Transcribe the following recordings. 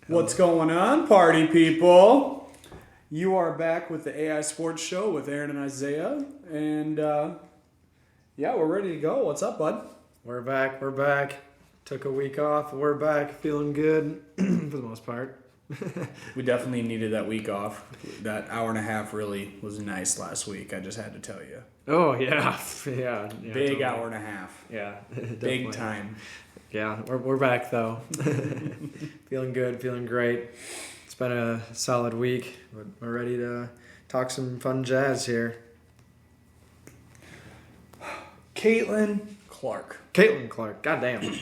What's going on, party people? You are back with the AI Sports Show with Aaron and Isaiah. And, yeah, we're ready to go. What's up, bud? We're back. Took a week off. We're back, feeling good for the most part. We definitely needed that week off. That hour and a half really was nice last week, I just had to tell you. Oh, yeah. Yeah. Big totally. hour and a half. Yeah. Big definitely. time. Yeah, we're back, though. Feeling good, feeling great. It's been a solid week, but we're ready to talk some fun jazz here. Caitlin Clark. Caitlin Clark, goddamn.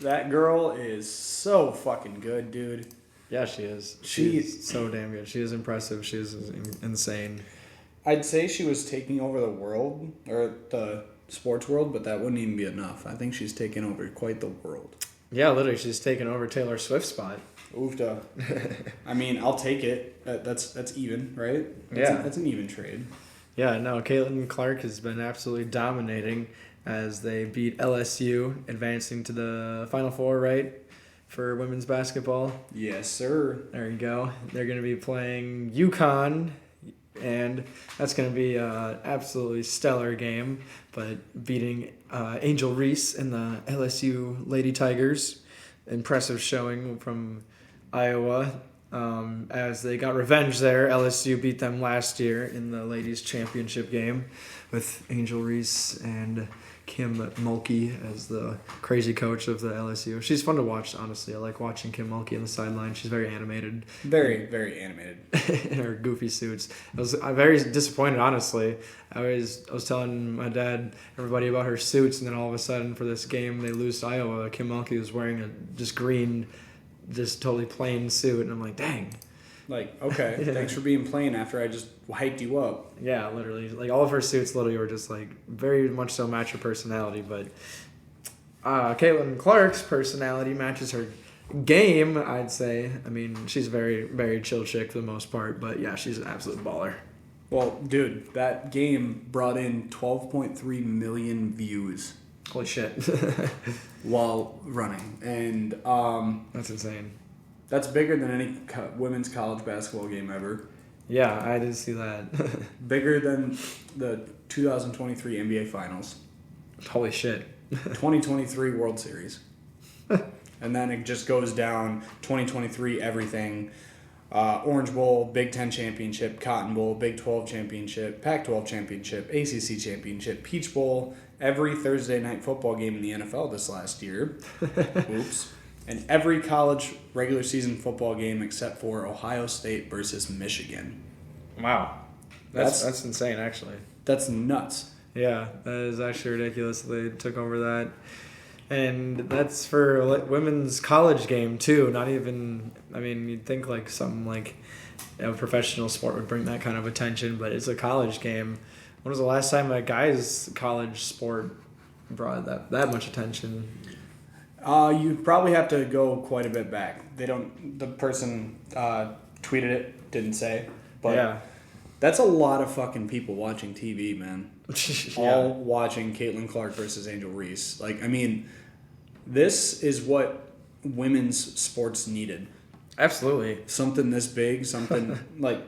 That girl is so fucking good, dude. Yeah, she is. She's so damn good. She is impressive. She is insane. I'd say she was taking over the world, or the sports world, but that wouldn't even be enough. I think she's taken over quite the world. Yeah, literally, she's taken over Taylor Swift's spot. Oofda. I mean, I'll take it. That's even, right? That's an even trade. Yeah, no, Caitlin Clark has been absolutely dominating as they beat LSU, advancing to the Final Four, right, for women's basketball. Yes, sir. There you go. They're going to be playing UConn, and that's going to be an absolutely stellar game, but beating Angel Reese and the LSU Lady Tigers. Impressive showing from Iowa. As they got revenge there. LSU beat them last year in the ladies' championship game with Angel Reese and Kim Mulkey as the crazy coach of the LSU. She's fun to watch, honestly. I like watching Kim Mulkey on the sideline. She's very animated. Very, very animated. In her goofy suits. I'm very disappointed, honestly. I was telling my dad, everybody about her suits, and then all of a sudden for this game they lose to Iowa. Kim Mulkey was wearing a just green, just totally plain suit, and I'm like, dang. Like, okay, thanks for being plain after I just hyped you up. Yeah, literally. Like, all of her suits literally were just, like, very much so match her personality, but Caitlin Clark's personality matches her game, I'd say. I mean, she's a very, very chill chick for the most part, but yeah, she's an absolute baller. Well, dude, that game brought in 12.3 million views. Holy shit. While running. And That's insane. that's bigger than any women's college basketball game ever. Yeah, I did see that. Bigger than the 2023 NBA Finals. Holy shit. 2023 World Series. And then it just goes down 2023 everything. Orange Bowl, Big Ten Championship, Cotton Bowl, Big 12 Championship, Pac-12 Championship, ACC Championship, Peach Bowl, every Thursday night football game in the NFL this last year. Oops. And every college regular season football game except for Ohio State versus Michigan. Wow. That's insane, actually. That's nuts. Yeah, that is actually ridiculous. They took over that. And that's for a women's college game, too. Not even, I mean, you'd think like something like a professional sport would bring that kind of attention, but it's a college game. When was the last time a guy's college sport brought that much attention? You'd probably have to go quite a bit back. The person tweeted it, didn't say. But yeah. That's a lot of fucking people watching TV, man. Yeah. All watching Caitlin Clark versus Angel Reese. Like, I mean, this is what women's sports needed. Absolutely. Something this big, something like,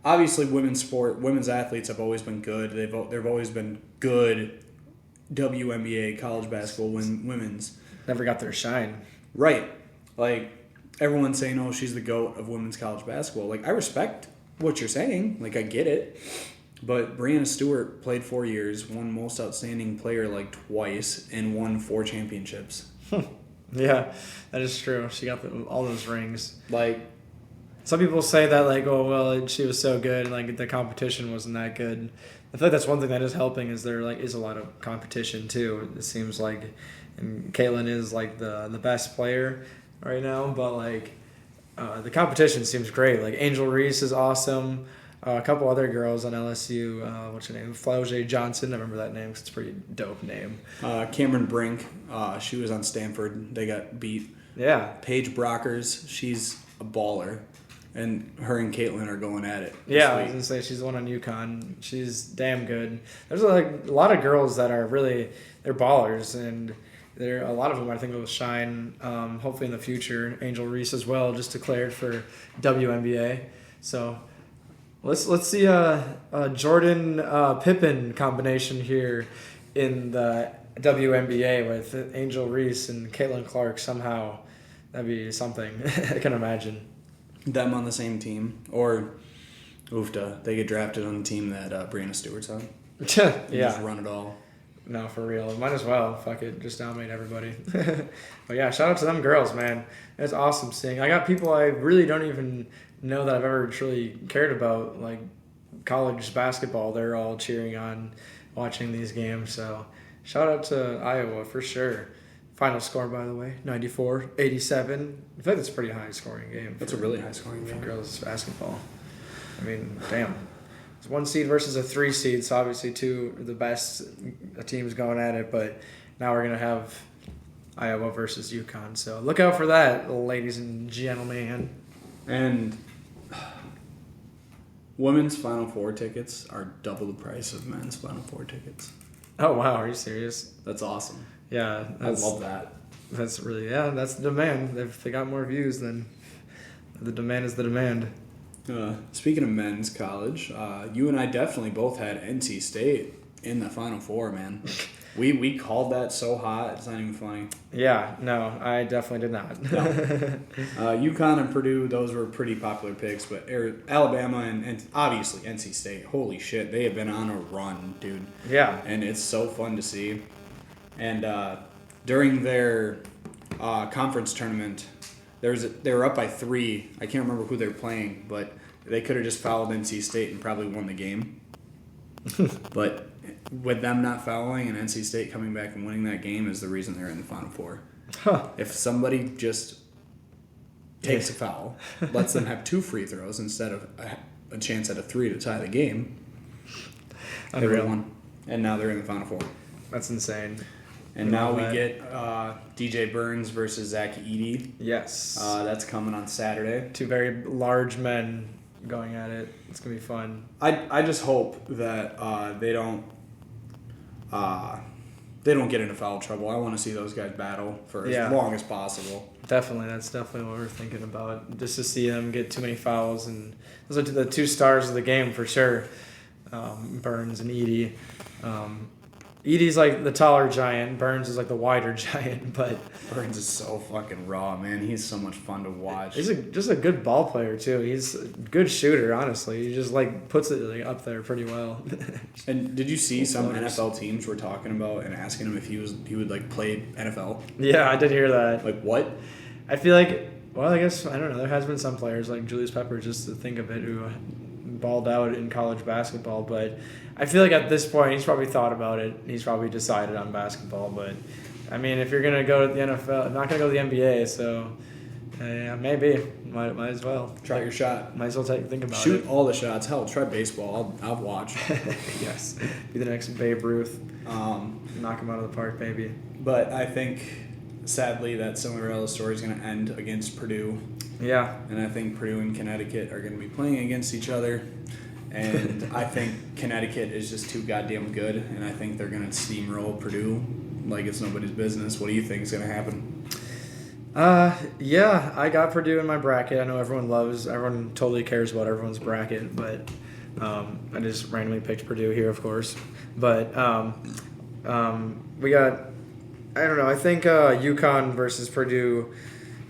obviously women's athletes have always been good. They've always been good WNBA, college basketball, women's. Never got their shine. Right. Like, everyone's saying, oh, she's the GOAT of women's college basketball. Like, I respect what you're saying. Like, I get it. But Breanna Stewart played 4 years, won Most Outstanding Player like twice, and won 4 championships. Yeah, that is true. She got all those rings. Like, some people say that, like, oh, well, she was so good, and, like, the competition wasn't that good. I feel like that's one thing that is helping is there, like, is a lot of competition, too. It seems like, and Caitlin is, like, the best player right now, but, like, the competition seems great. Like, Angel Reese is awesome. A couple other girls on LSU, what's her name? Flau'jae Johnson. I remember that name because it's a pretty dope name. Cameron Brink, she was on Stanford. They got beat. Yeah. Paige Brockers, she's a baller. And her and Caitlin are going at it. Yeah, I was going to say she's the one on UConn. She's damn good. There's like a lot of girls that are really, they're ballers. And a lot of them I think will shine. Hopefully in the future, Angel Reese as well, just declared for WNBA. So let's see a Jordan Pippen combination here in the WNBA with Angel Reese and Caitlin Clark somehow. That'd be something. I can imagine. Them on the same team. Or, oofta, they get drafted on the team that Brianna Stewart's on. Yeah. Just run it all. No, for real. Might as well. Fuck it. Just dominate everybody. But yeah, shout out to them girls, man. It's awesome seeing. I got people I really don't even know that I've ever truly cared about, like college basketball. They're all cheering on, watching these games. So shout out to Iowa for sure. Final score, by the way, 94-87. I feel like that's a pretty high scoring game. That's a really high scoring for game. girls basketball. I mean, damn. It's 1 seed versus a 3 seed, so obviously 2 of the best teams going at it. But now we're gonna have Iowa versus UConn. So look out for that, ladies and gentlemen. And women's Final Four tickets are double the price of men's Final Four tickets. Oh wow, are you serious? That's awesome. Yeah, I love that. That's really that's the demand. If they got more views, then the demand is the demand. Speaking of men's college, you and I definitely both had NC State in the Final Four, man. We called that so hot, it's not even funny. Yeah, no, I definitely did not. No. UConn and Purdue, those were pretty popular picks, but Alabama and obviously NC State, holy shit, they have been on a run, dude. Yeah. And it's so fun to see. And during their conference tournament, they were up by 3. I can't remember who they were playing, but they could have just fouled NC State and probably won the game. But with them not fouling and NC State coming back and winning that game is the reason they're in the Final Four. Huh. If somebody just takes a foul, lets them have 2 free throws instead of a chance at a 3 to tie the game, they would have won. And now they're in the Final Four. That's insane. And now we get DJ Burns versus Zach Edey. Yes. That's coming on Saturday. 2 very large men going at it. It's going to be fun. I just hope that they don't get into foul trouble. I want to see those guys battle for as long as possible. Definitely. That's definitely what we're thinking about. Just to see them get too many fouls. And those are the 2 stars of the game for sure. Burns and Edey. Edey's like the taller giant. Burns is like the wider giant. But Burns is so fucking raw, man. He's so much fun to watch. He's just a good ball player too. He's a good shooter, honestly. He just like puts it like, up there pretty well. And did you see some NFL teams were talking about and asking him if he would like play NFL? Yeah, I did hear that. Like what? I feel like, well, I guess I don't know. There has been some players like Julius Peppers, just to think of it, who balled out in college basketball, but I feel like at this point he's probably thought about it. He's probably decided on basketball, but I mean, if you're gonna go to the NFL, I'm not gonna go to the NBA, so yeah, maybe might as well Try your shot. Might as well think about it. Shoot all the shots. Hell, try baseball. I'll watch. Yes, be the next Babe Ruth. Knock him out of the park, baby. But I think, sadly, that Cinderella story is going to end against Purdue. Yeah. And I think Purdue and Connecticut are going to be playing against each other. And I think Connecticut is just too goddamn good. And I think they're going to steamroll Purdue like it's nobody's business. What do you think is going to happen? Yeah, I got Purdue in my bracket. I know everyone totally cares about everyone's bracket, but I just randomly picked Purdue here, of course. But we got, I don't know, I think UConn versus Purdue.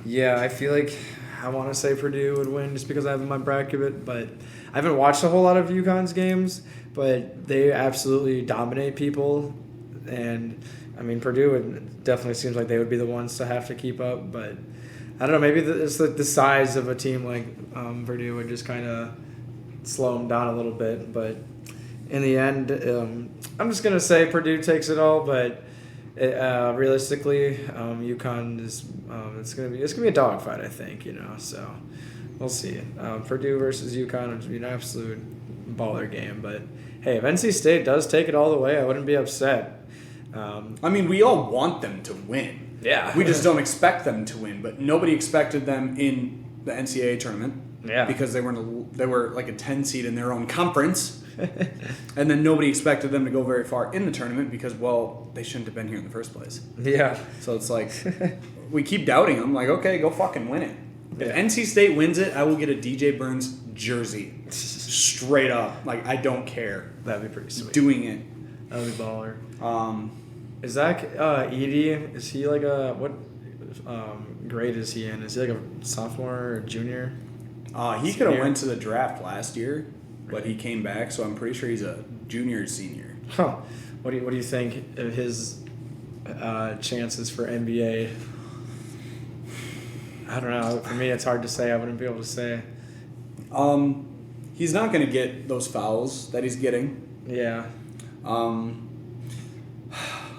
Yeah, I feel like I want to say Purdue would win just because I have in my bracket, but I haven't watched a whole lot of UConn's games, but they absolutely dominate people. And I mean, Purdue definitely seems like they would be the ones to have to keep up, but I don't know, maybe it's like the size of a team like Purdue would just kind of slow them down a little bit. But in the end, I'm just going to say Purdue takes it all, but realistically, UConn is it's gonna be a dogfight, I think, so we'll see. Purdue versus UConn would be an absolute baller game, but hey, if NC State does take it all the way, I wouldn't be upset. I mean, we all want them to win. Yeah. We just don't expect them to win, but nobody expected them in the NCAA tournament. Yeah. Because they were like a 10 seed in their own conference. And then nobody expected them to go very far in the tournament because, well, they shouldn't have been here in the first place. Yeah. So it's like, we keep doubting them. Like, okay, go fucking win it. If Yeah. NC State wins it, I will get a DJ Burns jersey. Straight up. Like, I don't care. That'd be pretty sweet. Doing it. That'd be baller. Um, Is Zach Edey, is he like what grade is he in? Is he like a sophomore or junior? he could have went to the draft last year, but he came back, so I'm pretty sure he's a junior or senior. Huh. What do you think of his chances for NBA? I don't know. For me, it's hard to say. I wouldn't be able to say. He's not going to get those fouls that he's getting. Yeah.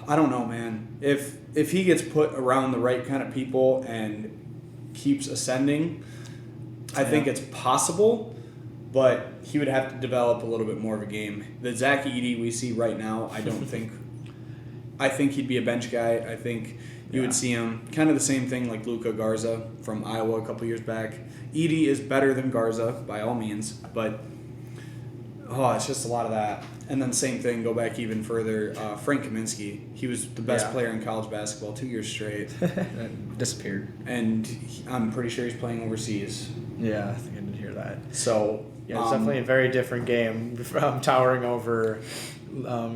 I don't know, man. If he gets put around the right kind of people and keeps ascending, I think it's possible, but he would have to develop a little bit more of a game. The Zach Edey we see right now, I don't think. I think he'd be a bench guy. I think you would see him kind of the same thing like Luka Garza from Iowa a couple years back. Edey is better than Garza by all means, but it's just a lot of that. And then same thing, go back even further. Frank Kaminsky, he was the best player in college basketball 2 years straight. Disappeared. And I'm pretty sure he's playing overseas. Yeah, I think I did hear that. So yeah, it's definitely a very different game from towering over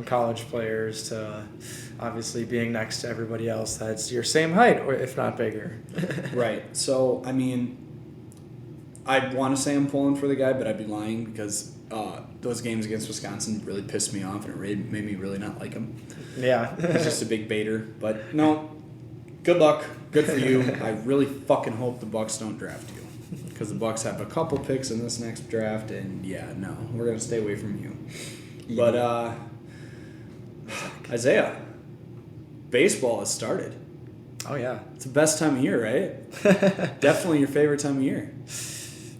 college players to obviously being next to everybody else that's your same height, or if not bigger. Right. So, I mean, I want to say I'm pulling for the guy, but I'd be lying because those games against Wisconsin really pissed me off, and it made me really not like him. Yeah. He's just a big baiter. But, no, good luck. Good for you. I really fucking hope the Bucks don't draft you because the Bucks have a couple picks in this next draft, and, no, we're going to stay away from you. But, Isaiah, baseball has started. Oh, yeah. It's the best time of year, right? Definitely your favorite time of year.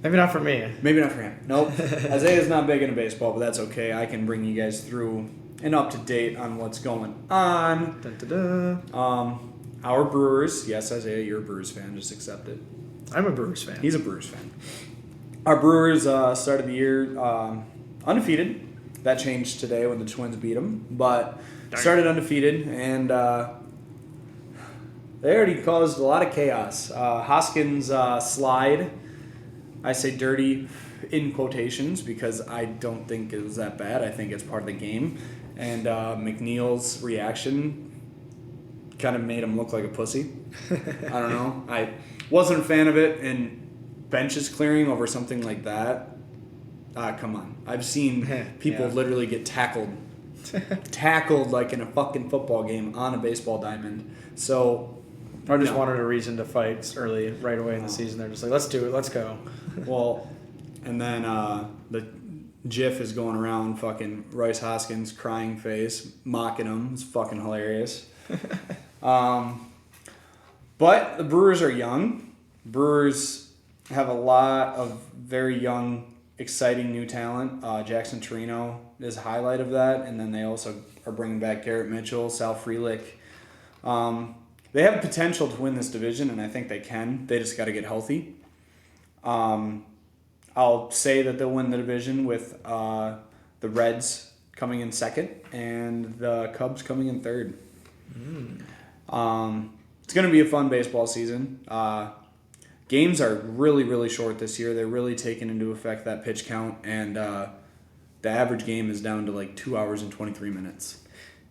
Maybe not for me. Maybe not for him. Nope. Isaiah's not big into baseball, but that's okay. I can bring you guys through and up to date on what's going on. Dun, dun, dun. Our Brewers, yes, Isaiah, you're a Brewers fan. Just accept it. I'm a Brewers fan. He's a Brewers fan. Our Brewers started the year undefeated. That changed today when the Twins beat them, but started undefeated, and they already caused a lot of chaos. Hoskins slide, I say dirty in quotations because I don't think it was that bad. I think it's part of the game, and McNeil's reaction kind of made him look like a pussy. I don't know. I wasn't a fan of it, and benches clearing over something like that. Come on. I've seen people literally get tackled like in a fucking football game on a baseball diamond. So, I just wanted a reason to fight early, right away in the season. They're just like, let's do it, let's go. Well, and then the GIF is going around fucking Royce Hoskins crying face, mocking him. It's fucking hilarious. But the Brewers are young. Brewers have a lot of very young, exciting new talent. Jackson Torino is a highlight of that, and then they also are bringing back Garrett Mitchell, Sal Frelick. They have potential to win this division, and I think they can. They just got to get healthy. I'll say that they'll win the division with the Reds coming in second and the Cubs coming in third. It's going to be a fun baseball season. Games are really, really short this year. They're really taking into effect that pitch count, and the average game is down to like 2 hours and 23 minutes.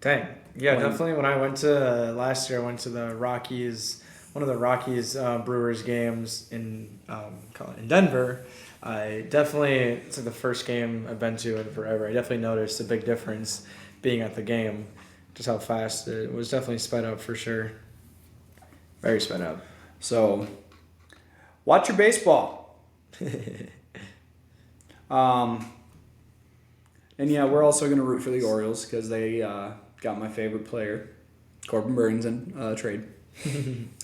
Dang. Yeah, definitely. When I went to last year, I went to the Rockies, one of the Rockies Brewers games in Denver. It's like the first game I've been to in forever. I definitely noticed a big difference being at the game, just how fast it was. Definitely sped up for sure. Very sped up. So, watch your baseball. And yeah, we're also going to root for the Orioles because they got my favorite player, Corbin Burns, in trade.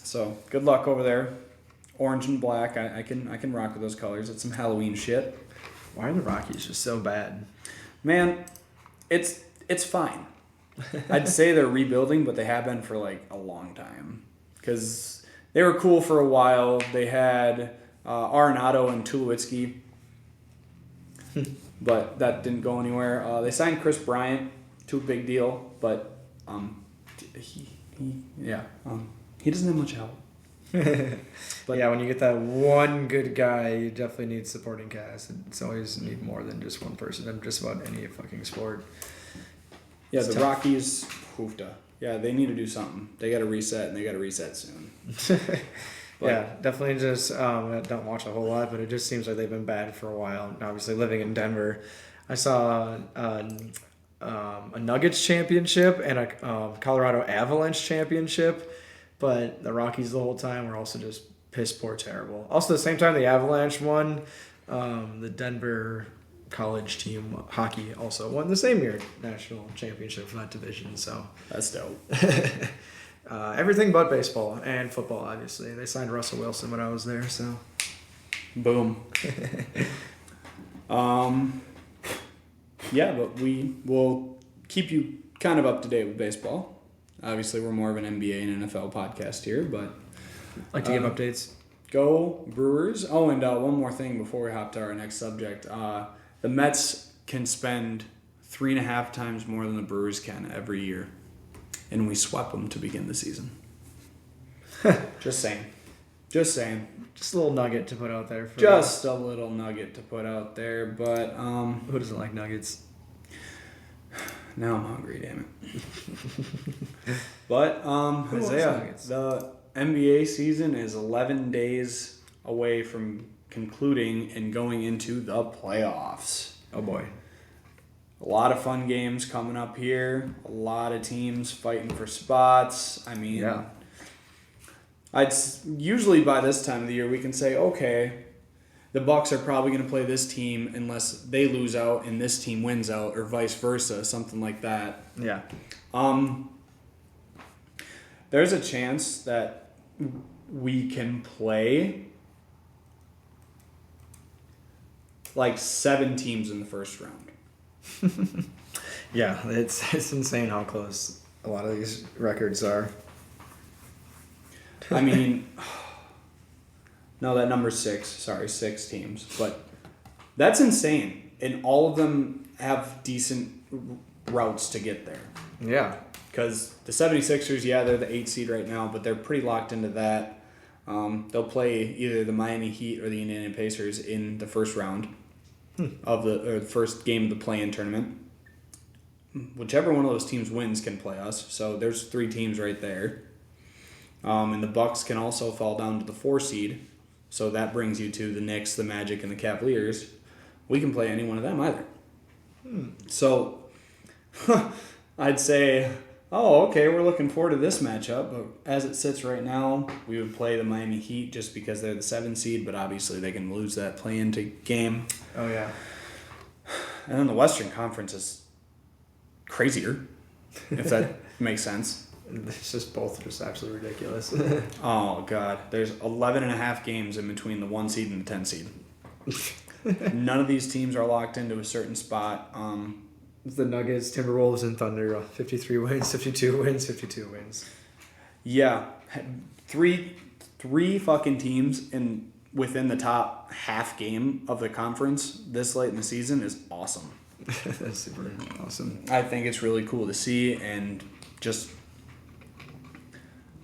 So good luck over there. Orange and black, I can rock with those colors. It's some Halloween shit. Why are the Rockies just so bad? Man, it's fine. I'd say they're rebuilding, but they have been for like a long time. Because they were cool for a while. They had Arenado and Tulowitzki. But that didn't go anywhere. They signed Chris Bryant to a big deal, but he doesn't have much help. But yeah, when you get that one good guy, you definitely need supporting cast. It's always need more than just one person in just about any fucking sport. Yeah, the Rockies, hoofda. Yeah, they need to do something. They got to reset, and they got to reset soon. Yeah, definitely just don't watch a whole lot, but it just seems like they've been bad for a while. Obviously, living in Denver, I saw a Nuggets championship and a Colorado Avalanche championship, but the Rockies the whole time were also just piss poor terrible. Also, at the same time the Avalanche won, the Denver college team hockey also won the same year national championship for that division. So that's dope. Everything but baseball and football, obviously. They signed Russell Wilson when I was there, so. Boom. Yeah, but we will keep you kind of up to date with baseball. Obviously, we're more of an NBA and NFL podcast here, but... Like to give updates. Go Brewers. Oh, and one more thing before we hop to our next subject. The Mets can spend 3.5 times more than the Brewers can every year. And we swept them to begin the season. Just saying. Just a little nugget to put out there. Just a little nugget to put out there, but... Who doesn't like nuggets? Now I'm hungry, damn it. But, Isaiah, the NBA season is 11 days away from concluding and going into the playoffs. Oh, boy. A lot of fun games coming up here. A lot of teams fighting for spots. I mean, yeah. Usually by this time of the year we can say, okay, the Bucks are probably going to play this team unless they lose out and this team wins out, or vice versa, something like that. Yeah. There's a chance that we can play like 7 teams in the first round. Yeah, it's insane how close a lot of these records are. I mean, no, that number's 6. Sorry, 6 teams. But that's insane. And all of them have decent routes to get there. Yeah. Because the 76ers, yeah, they're the 8 seed right now, but they're pretty locked into that. They'll play either the Miami Heat or the Indiana Pacers in the first round of the first game of the play-in tournament. Whichever one of those teams wins can play us. So there's 3 teams right there. And the Bucks can also fall down to the 4 seed. So that brings you to the Knicks, the Magic, and the Cavaliers. We can play any one of them either. So I'd say, oh, okay, we're looking forward to this matchup. But as it sits right now, we would play the Miami Heat just because they're the 7 seed. But obviously they can lose that play-in game. Oh, yeah. And then the Western Conference is crazier, if that makes sense. It's just both just absolutely ridiculous. Oh, God. There's 11.5 games in between the 1 seed and the 10 seed. None of these teams are locked into a certain spot. The Nuggets, Timberwolves, and Thunder, 53 wins, 52 wins, 52 wins. Yeah. Three fucking teams within the top half game of the conference this late in the season is awesome. That's super awesome. I think it's really cool to see, and just...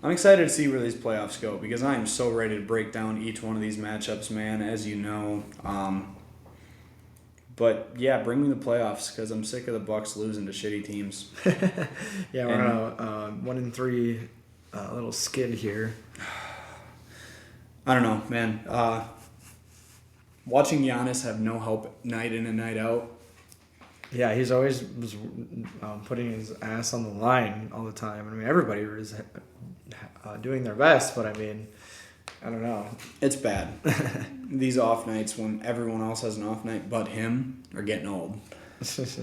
I'm excited to see where these playoffs go because I am so ready to break down each one of these matchups, man, as you know. But, yeah, bring me the playoffs because I'm sick of the Bucks losing to shitty teams. Yeah, we're on a 1-3 little skid here. I don't know, man. Watching Giannis have no help night in and night out. Yeah, he's always was putting his ass on the line all the time. I mean, everybody was doing their best, but I mean, I don't know. It's bad. These off nights when everyone else has an off night but him are getting old.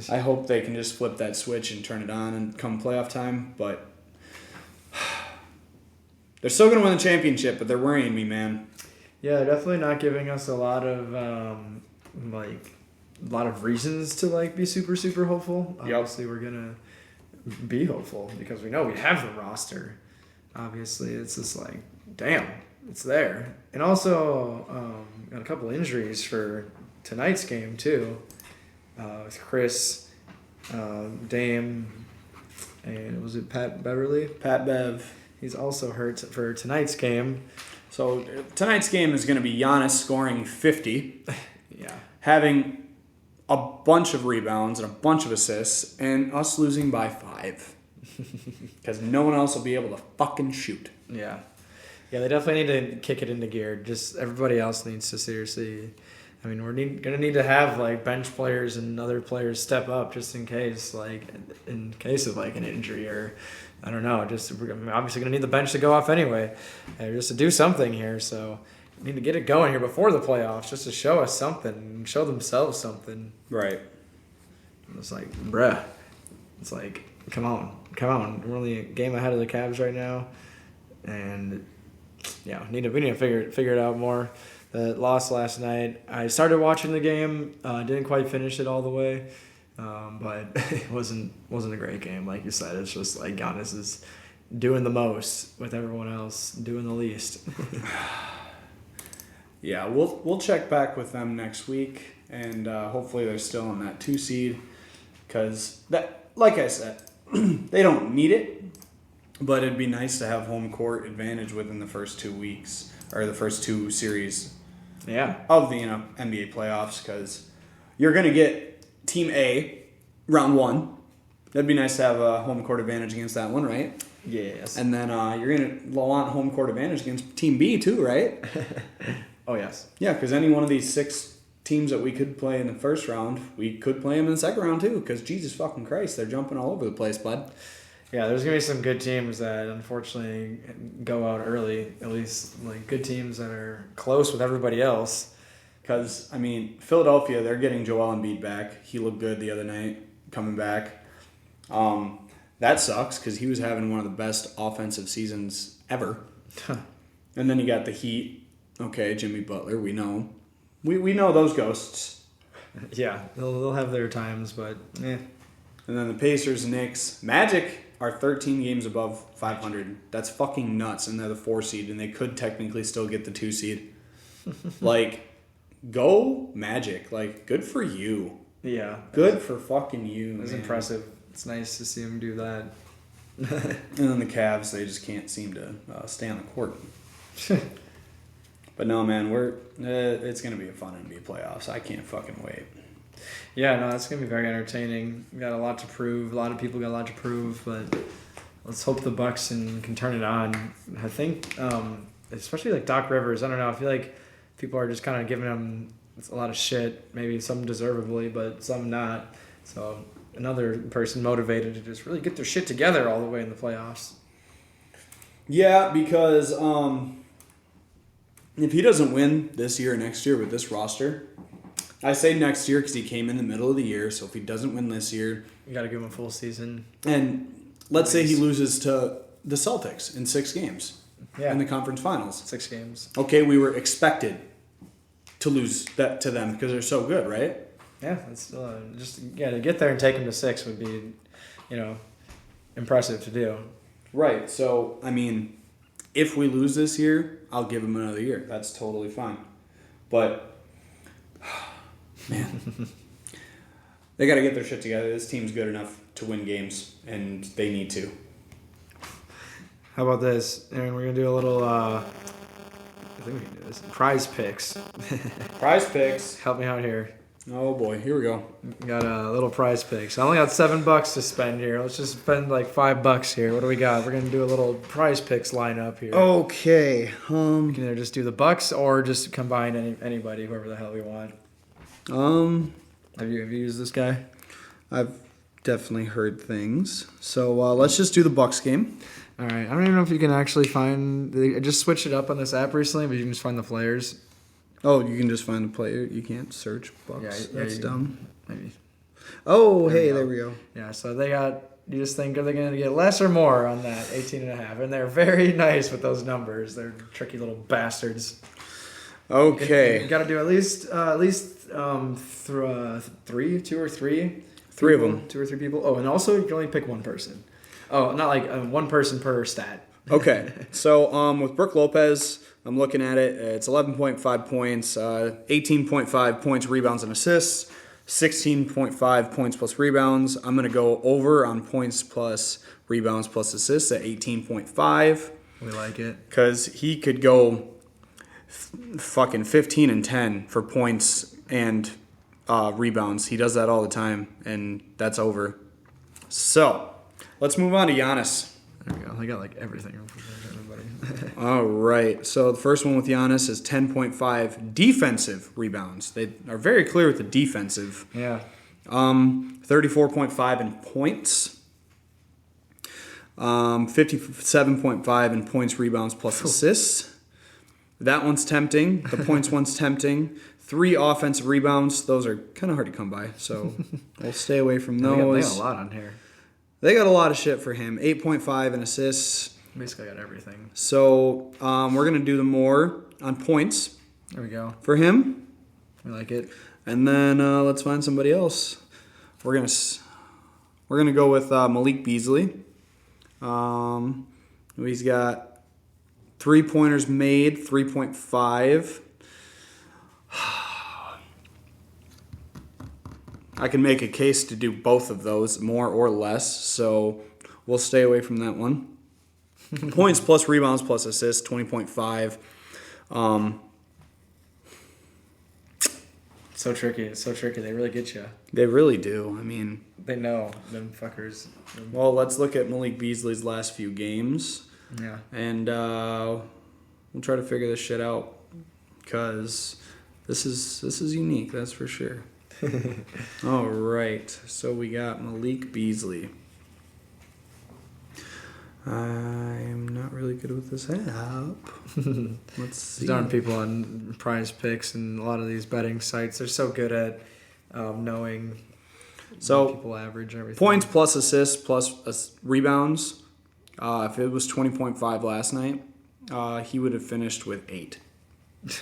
I hope they can just flip that switch and turn it on and come playoff time, but they're still going to win the championship, but they're worrying me, man. Yeah, definitely not giving us a lot of reasons to be super, super hopeful. Yep. Obviously, we're gonna be hopeful because we know we have the roster. Obviously, it's just damn, it's there. And also got a couple injuries for tonight's game too. With Chris, Dame, and was it Pat Beverly? Pat Bev. He's also hurt for tonight's game. So tonight's game is going to be Giannis scoring 50, Yeah. having a bunch of rebounds and a bunch of assists, and us losing by 5. Because no one else will be able to fucking shoot. Yeah. Yeah, they definitely need to kick it into gear. Just everybody else needs to seriously. I mean, we're going to need to have like bench players and other players step up just in case, like in case of like an injury or I don't know. Just we're obviously going to need the bench to go off anyway, just to do something here. So we need to get it going here before the playoffs, just to show us something, show themselves something. Right. It's like, bruh. It's like, come on. We're only a game ahead of the Cavs right now, and yeah, we need to figure it out more. The loss last night. I started watching the game. Didn't quite finish it all the way, but it wasn't a great game. Like you said, it's just like Giannis is doing the most with everyone else doing the least. Yeah, we'll check back with them next week, and hopefully they're still in that 2 seed. Because that, like I said, they don't need it, but it'd be nice to have home court advantage within the first 2 weeks or the first 2 series. Yeah. Of the NBA playoffs, because you're gonna get Team A round 1. That'd be nice to have a home court advantage against that one, right? Yes. And then you're gonna want home court advantage against Team B too, right? Oh yes. Yeah, because any one of these 6 teams that we could play in the first round, we could play them in the second round too. Because Jesus fucking Christ, they're jumping all over the place, bud. Yeah, there's gonna be some good teams that unfortunately go out early. At least like good teams that are close with everybody else. Because I mean, Philadelphia, they're getting Joel Embiid back. He looked good the other night coming back. That sucks because he was having one of the best offensive seasons ever. And then you got the Heat. Okay, Jimmy Butler, we know. We know those ghosts. Yeah, they'll have their times, but eh. And then the Pacers, Knicks, Magic are 13 games above 500. That's fucking nuts, and they're the 4 seed, and they could technically still get the 2 seed. Like, go Magic. Like, good for you. Yeah. Good for fucking you, It's man. impressive. It's nice to see him do that. And then the Cavs, they just can't seem to stay on the court. But no, man, it's going to be a fun NBA playoffs. I can't fucking wait. Yeah, no, it's going to be very entertaining. We got a lot to prove. A lot of people got a lot to prove, but let's hope the Bucks can turn it on. I think, especially like Doc Rivers, I don't know. I feel like people are just kind of giving him a lot of shit. Maybe some deservedly, but some not. So another person motivated to just really get their shit together all the way in the playoffs. Yeah, because if he doesn't win this year or next year with this roster, I say next year because he came in the middle of the year. So if he doesn't win this year, You got to give him a full season. and let's say he loses to the Celtics in 6 games in the conference finals. 6 games. Okay, we were expected to lose that to them because they're so good, right? Yeah, it's to get there and take him to 6 would be, impressive to do. Right. So I mean, if we lose this year, I'll give him another year. That's totally fine. But man, they got to get their shit together. This team's good enough to win games, and they need to. How about this? Aaron, we're gonna do a little. I think we can do this. Prize picks. Prize picks. Help me out here. Oh boy, here we go. We got a little prize picks. I only got $7 to spend here. Let's just spend like $5 here. What do we got? We're gonna do a little prize picks lineup here. Okay. We can either just do the Bucks or just combine anybody, whoever the hell we want. Have you used this guy? I've definitely heard things. So let's just do the Bucks game. All right. I don't even know if you can actually find. I just switched it up on this app recently, but you can just find the players. Oh, you can just find the player. You can't search Bucks. Yeah, That's dumb. Maybe. Oh, there we go. Yeah, so they got. You just think, are they going to get less or more on that 18.5? And they're very nice with those numbers. They're tricky little bastards. Okay. You got to do at least through 2 or 3. 3 of them. 2 or 3 people. Oh, and also you can only pick one person. Oh, not like one person per stat. Okay. So with Brooke Lopez, I'm looking at it. It's 11.5 points, 18.5 points, rebounds, and assists, 16.5 points plus rebounds. I'm going to go over on points plus rebounds plus assists at 18.5. We like it. Because he could go fucking 15 and 10 for points and rebounds. He does that all the time, and that's over. So, let's move on to Giannis. There we go. I got like everything from everybody. All right. So, the first one with Giannis is 10.5 defensive rebounds. They are very clear with the defensive. Yeah. 34.5 in points. 57.5 in points, rebounds, plus assists. That one's tempting. The points one's tempting. 3 offensive rebounds. Those are kind of hard to come by, so we'll stay away from those. They got a lot on here. They got a lot of shit for him. 8.5 in assists. Basically got everything. So we're going to do the more on points. There we go. For him. We like it. And then let's find somebody else. We're gonna go with Malik Beasley. He's got 3-pointers made, 3.5. I can make a case to do both of those, more or less, so we'll stay away from that one. Points plus rebounds plus assists, 20.5. So tricky. It's so tricky. They really get you. They really do. I mean, they know them fuckers. Well, let's look at Malik Beasley's last few games. Yeah. And we'll try to figure this shit out because this is unique, that's for sure. All right. So we got Malik Beasley. I'm not really good with this app. Let's see. Darn people on Prize Picks and a lot of these betting sites, they're so good at knowing what people average and everything. Points plus assists plus rebounds. If it was 20.5 last night, he would have finished with 8. We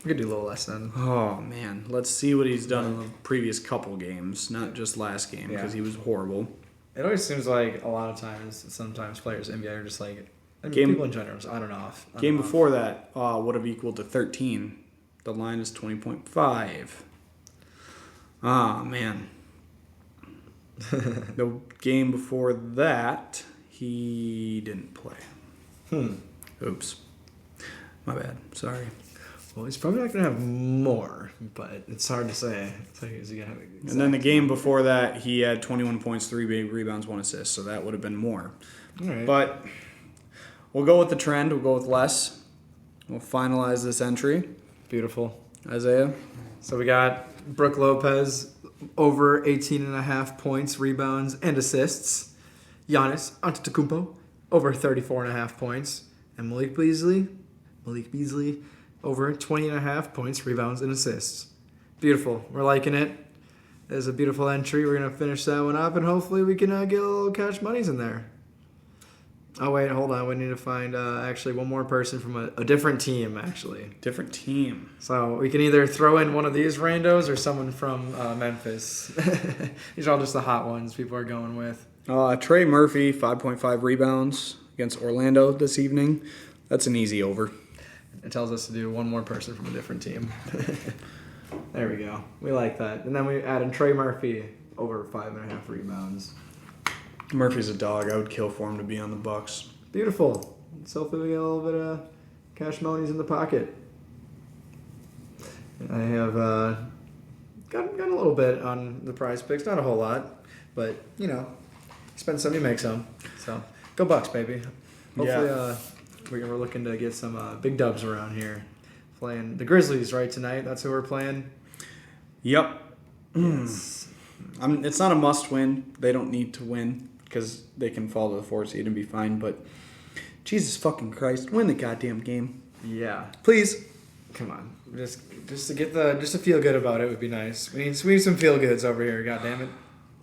could do a little less then. Oh, man. Let's see what he's done in the previous couple games, not just last game, because he was horrible. It always seems like a lot of times, sometimes players in NBA are just like, people in general, on and off. Game before that would have equaled to 13. The line is 20.5. Ah, man. The game before that, he didn't play. Oops. My bad. Sorry. Well, he's probably not going to have more, but it's hard to say. Is he gonna have and then the game before that, he had 21 points, 3 big rebounds, 1 assist, so that would have been more. All right. But we'll go with the trend. We'll go with less. We'll finalize this entry. Beautiful. Isaiah? So we got Brook Lopez over 18.5 points, rebounds, and assists. Giannis Antetokounmpo over 34.5 points. And Malik Beasley over 20.5 points, rebounds, and assists. Beautiful. We're liking it. There's a beautiful entry. We're going to finish that one up, and hopefully we can get a little cash monies in there. Oh, wait, hold on. We need to find actually one more person from a different team, actually. Different team. So we can either throw in one of these randos or someone from Memphis. These are all just the hot ones people are going with. Trey Murphy, 5.5 rebounds against Orlando this evening. That's an easy over. It tells us to do one more person from a different team. There we go. We like that. And then we add in Trey Murphy over 5.5 rebounds. Murphy's a dog. I would kill for him to be on the Bucks. Beautiful. So hopefully we get a little bit of cash monies in the pocket. I have got a little bit on the Prize Picks. Not a whole lot, but, spend some, you make some. So go Bucks, baby. Hopefully we're looking to get some big dubs around here. Playing the Grizzlies, right, tonight? That's who we're playing? Yep. Yes. It's not a must-win. They don't need to win because they can fall to the 4th seed and be fine. But Jesus fucking Christ, win the goddamn game. Yeah. Please. Come on. Just to feel good about it would be nice. We need some feel goods over here, goddammit.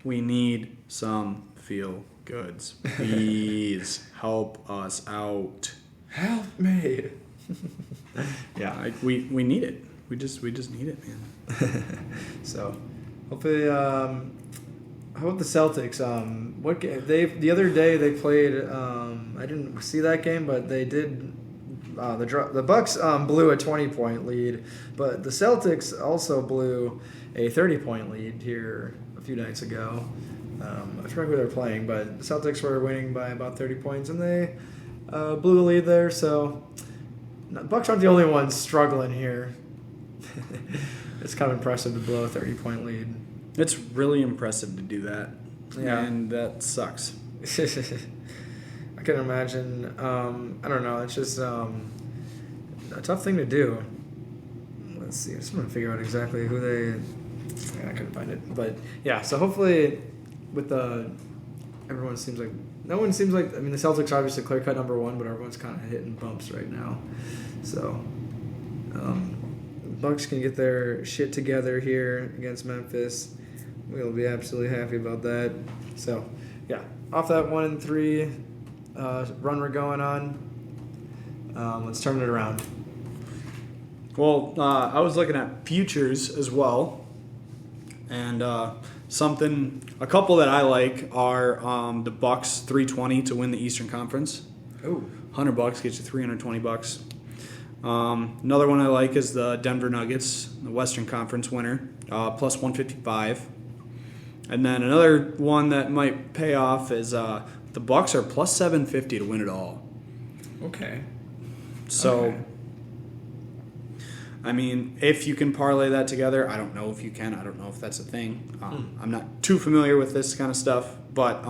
We need some feel goods. Please help us out. Help me. Yeah, we need it. We just need it, man. So hopefully How about the Celtics? The other day they played. I didn't see that game, but they did. The Bucks blew a 20-point lead, but the Celtics also blew a 30-point lead here a few nights ago. I forgot who they were playing, but the Celtics were winning by about 30 points, and they blew the lead there. So the Bucks aren't the only ones struggling here. It's kind of impressive to blow a 30-point lead. It's really impressive to do that. Yeah. And that sucks. I can imagine. I don't know. It's just a tough thing to do. Let's see. I just want to figure out exactly who they. I couldn't find it, but yeah. So hopefully, with the everyone seems like no one seems like. I mean, the Celtics are obviously clear cut number one, but everyone's kind of hitting bumps right now. So, Bucks can get their shit together here against Memphis. We'll be absolutely happy about that. So, yeah, off that 1-3 run we're going on, let's turn it around. Well, I was looking at futures as well, and a couple that I like are the Bucks 320 to win the Eastern Conference. Oh, $100 gets you $320. Another one I like is the Denver Nuggets, the Western Conference winner, plus 155. And then another one that might pay off is the Bucks are plus 750 to win it all. okay. So, Okay. I mean, if you can parlay that together, I don't know if you can. I don't know if that's a thing. I'm not too familiar with this kind of stuff, but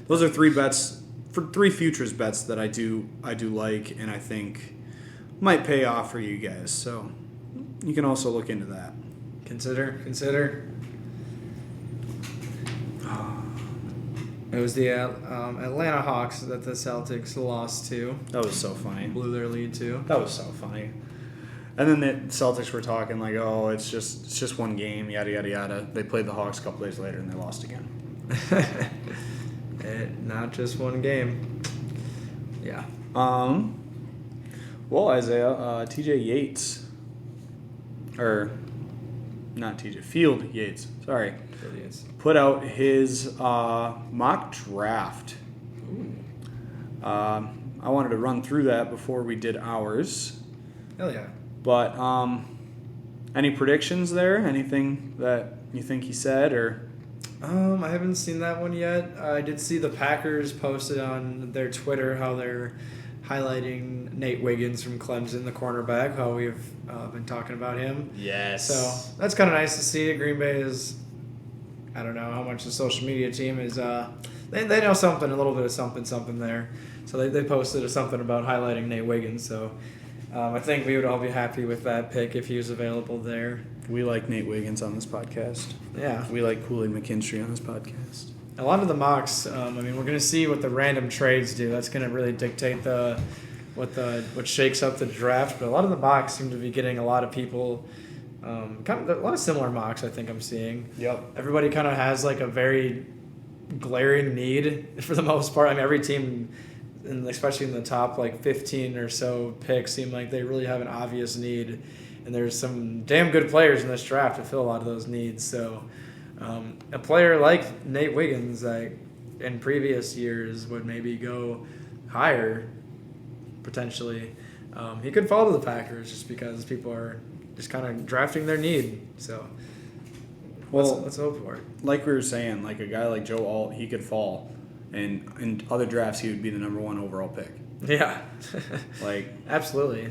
those are three futures bets that I do like, and I think might pay off for you guys. So you can also look into that. Consider. It was the Atlanta Hawks that the Celtics lost to. That was so funny. Blew their lead to. That was so funny. And then the Celtics were talking like, "Oh, it's just one game, yada yada yada." They played the Hawks a couple days later and they lost again. Not just one game. Yeah. Well, Isaiah, T.J. Yates, or not T.J. Field Yates. Sorry. Idiots. Put out his mock draft. Ooh. I wanted to run through that before we did ours. Hell yeah. But any predictions there? Anything that you think he said or? I haven't seen that one yet. I did see the Packers posted on their Twitter how they're highlighting Nate Wiggins from Clemson, the cornerback, how we've been talking about him. Yes. So that's kind of nice to see. Green Bay is, I don't know how much the social media team is, they know something, a little bit of something there. So they posted something about highlighting Nate Wiggins. So I think we would all be happy with that pick if he was available there. We like Nate Wiggins on this podcast. Yeah. We like Kool-Aid McKinstry on this podcast. A lot of the mocks, I mean, we're going to see what the random trades do. That's going to really dictate what shakes up the draft. But a lot of the mocks seem to be getting a lot of people, a lot of similar mocks I think I'm seeing. Yep. Everybody kind of has like a very glaring need for the most part. I mean, every team, and especially in the top like 15 or so picks, seem like they really have an obvious need. And there's some damn good players in this draft to fill a lot of those needs. So a player like Nate Wiggins, in previous years, would maybe go higher, potentially. He could fall to the Packers just because people are just kind of drafting their need. So let's hope for it. Like we were saying, like a guy like Joe Alt, he could fall. And in other drafts, he would be the number one overall pick. Yeah. Like, absolutely.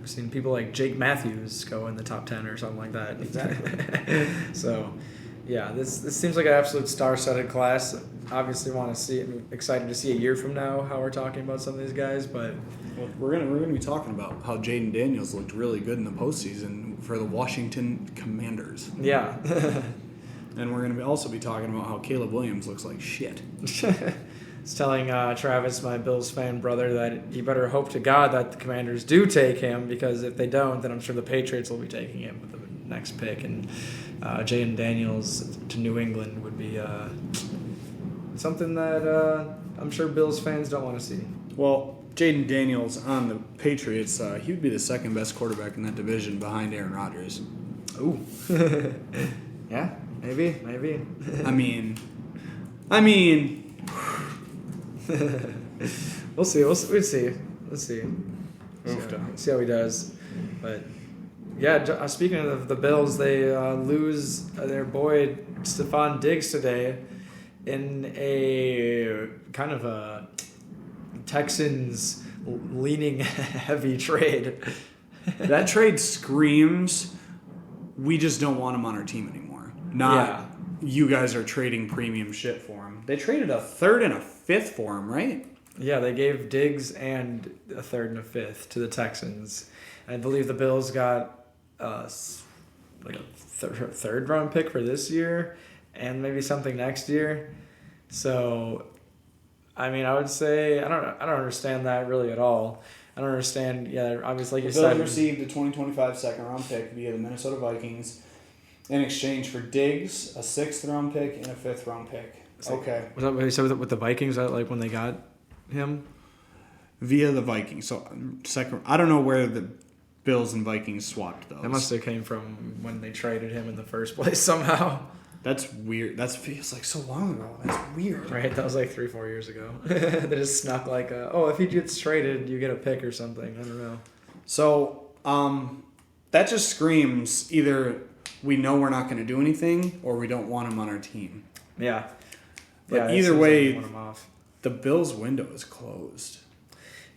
I've seen people like Jake Matthews go in the top 10 or something like that. Exactly. So, yeah, this seems like an absolute star-studded class. Obviously, want to see it. I'm excited to see a year from now how we're talking about some of these guys. But we're gonna be talking about how Jaden Daniels looked really good in the postseason for the Washington Commanders. Yeah. And we're gonna also be talking about how Caleb Williams looks like shit. I was telling Travis, my Bills fan brother, that he better hope to God that the Commanders do take him, because if they don't, then I'm sure the Patriots will be taking him with the next pick. And Jaden Daniels to New England would be something that I'm sure Bills fans don't want to see. Well, Jaden Daniels on the Patriots, he would be the second best quarterback in that division behind Aaron Rodgers. Ooh. Yeah. Maybe. I mean, We'll see. We'll see. Oofda. See how he does. But yeah, speaking of the Bills, they lose their boy Stephon Diggs today in a kind of a Texans leaning heavy trade. That trade screams, we just don't want him on our team anymore. You guys are trading premium shit for him. They traded a third and a fifth for him, right? Yeah, they gave Diggs and a third and a fifth to the Texans. I believe the Bills got like a third round pick for this year and maybe something next year. So, I mean, I would say I don't understand that really at all. I don't understand. Yeah, obviously, like you said, Bills received a 2025 second round pick via the Minnesota Vikings in exchange for Diggs, a sixth round pick, and a fifth round pick. Okay. Was that what you said with the Vikings? That like when they got him via the Vikings. So second, I don't know where the Bills and Vikings swapped those. That must have came from when they traded him in the first place somehow. That's weird. That feels like so long ago. That's weird. Right? That was like 3-4 years ago. They just snuck like, if he gets traded, you get a pick or something. I don't know. So, that just screams either we know we're not going to do anything or we don't want him on our team. Yeah. But either way, the Bills' window is closed.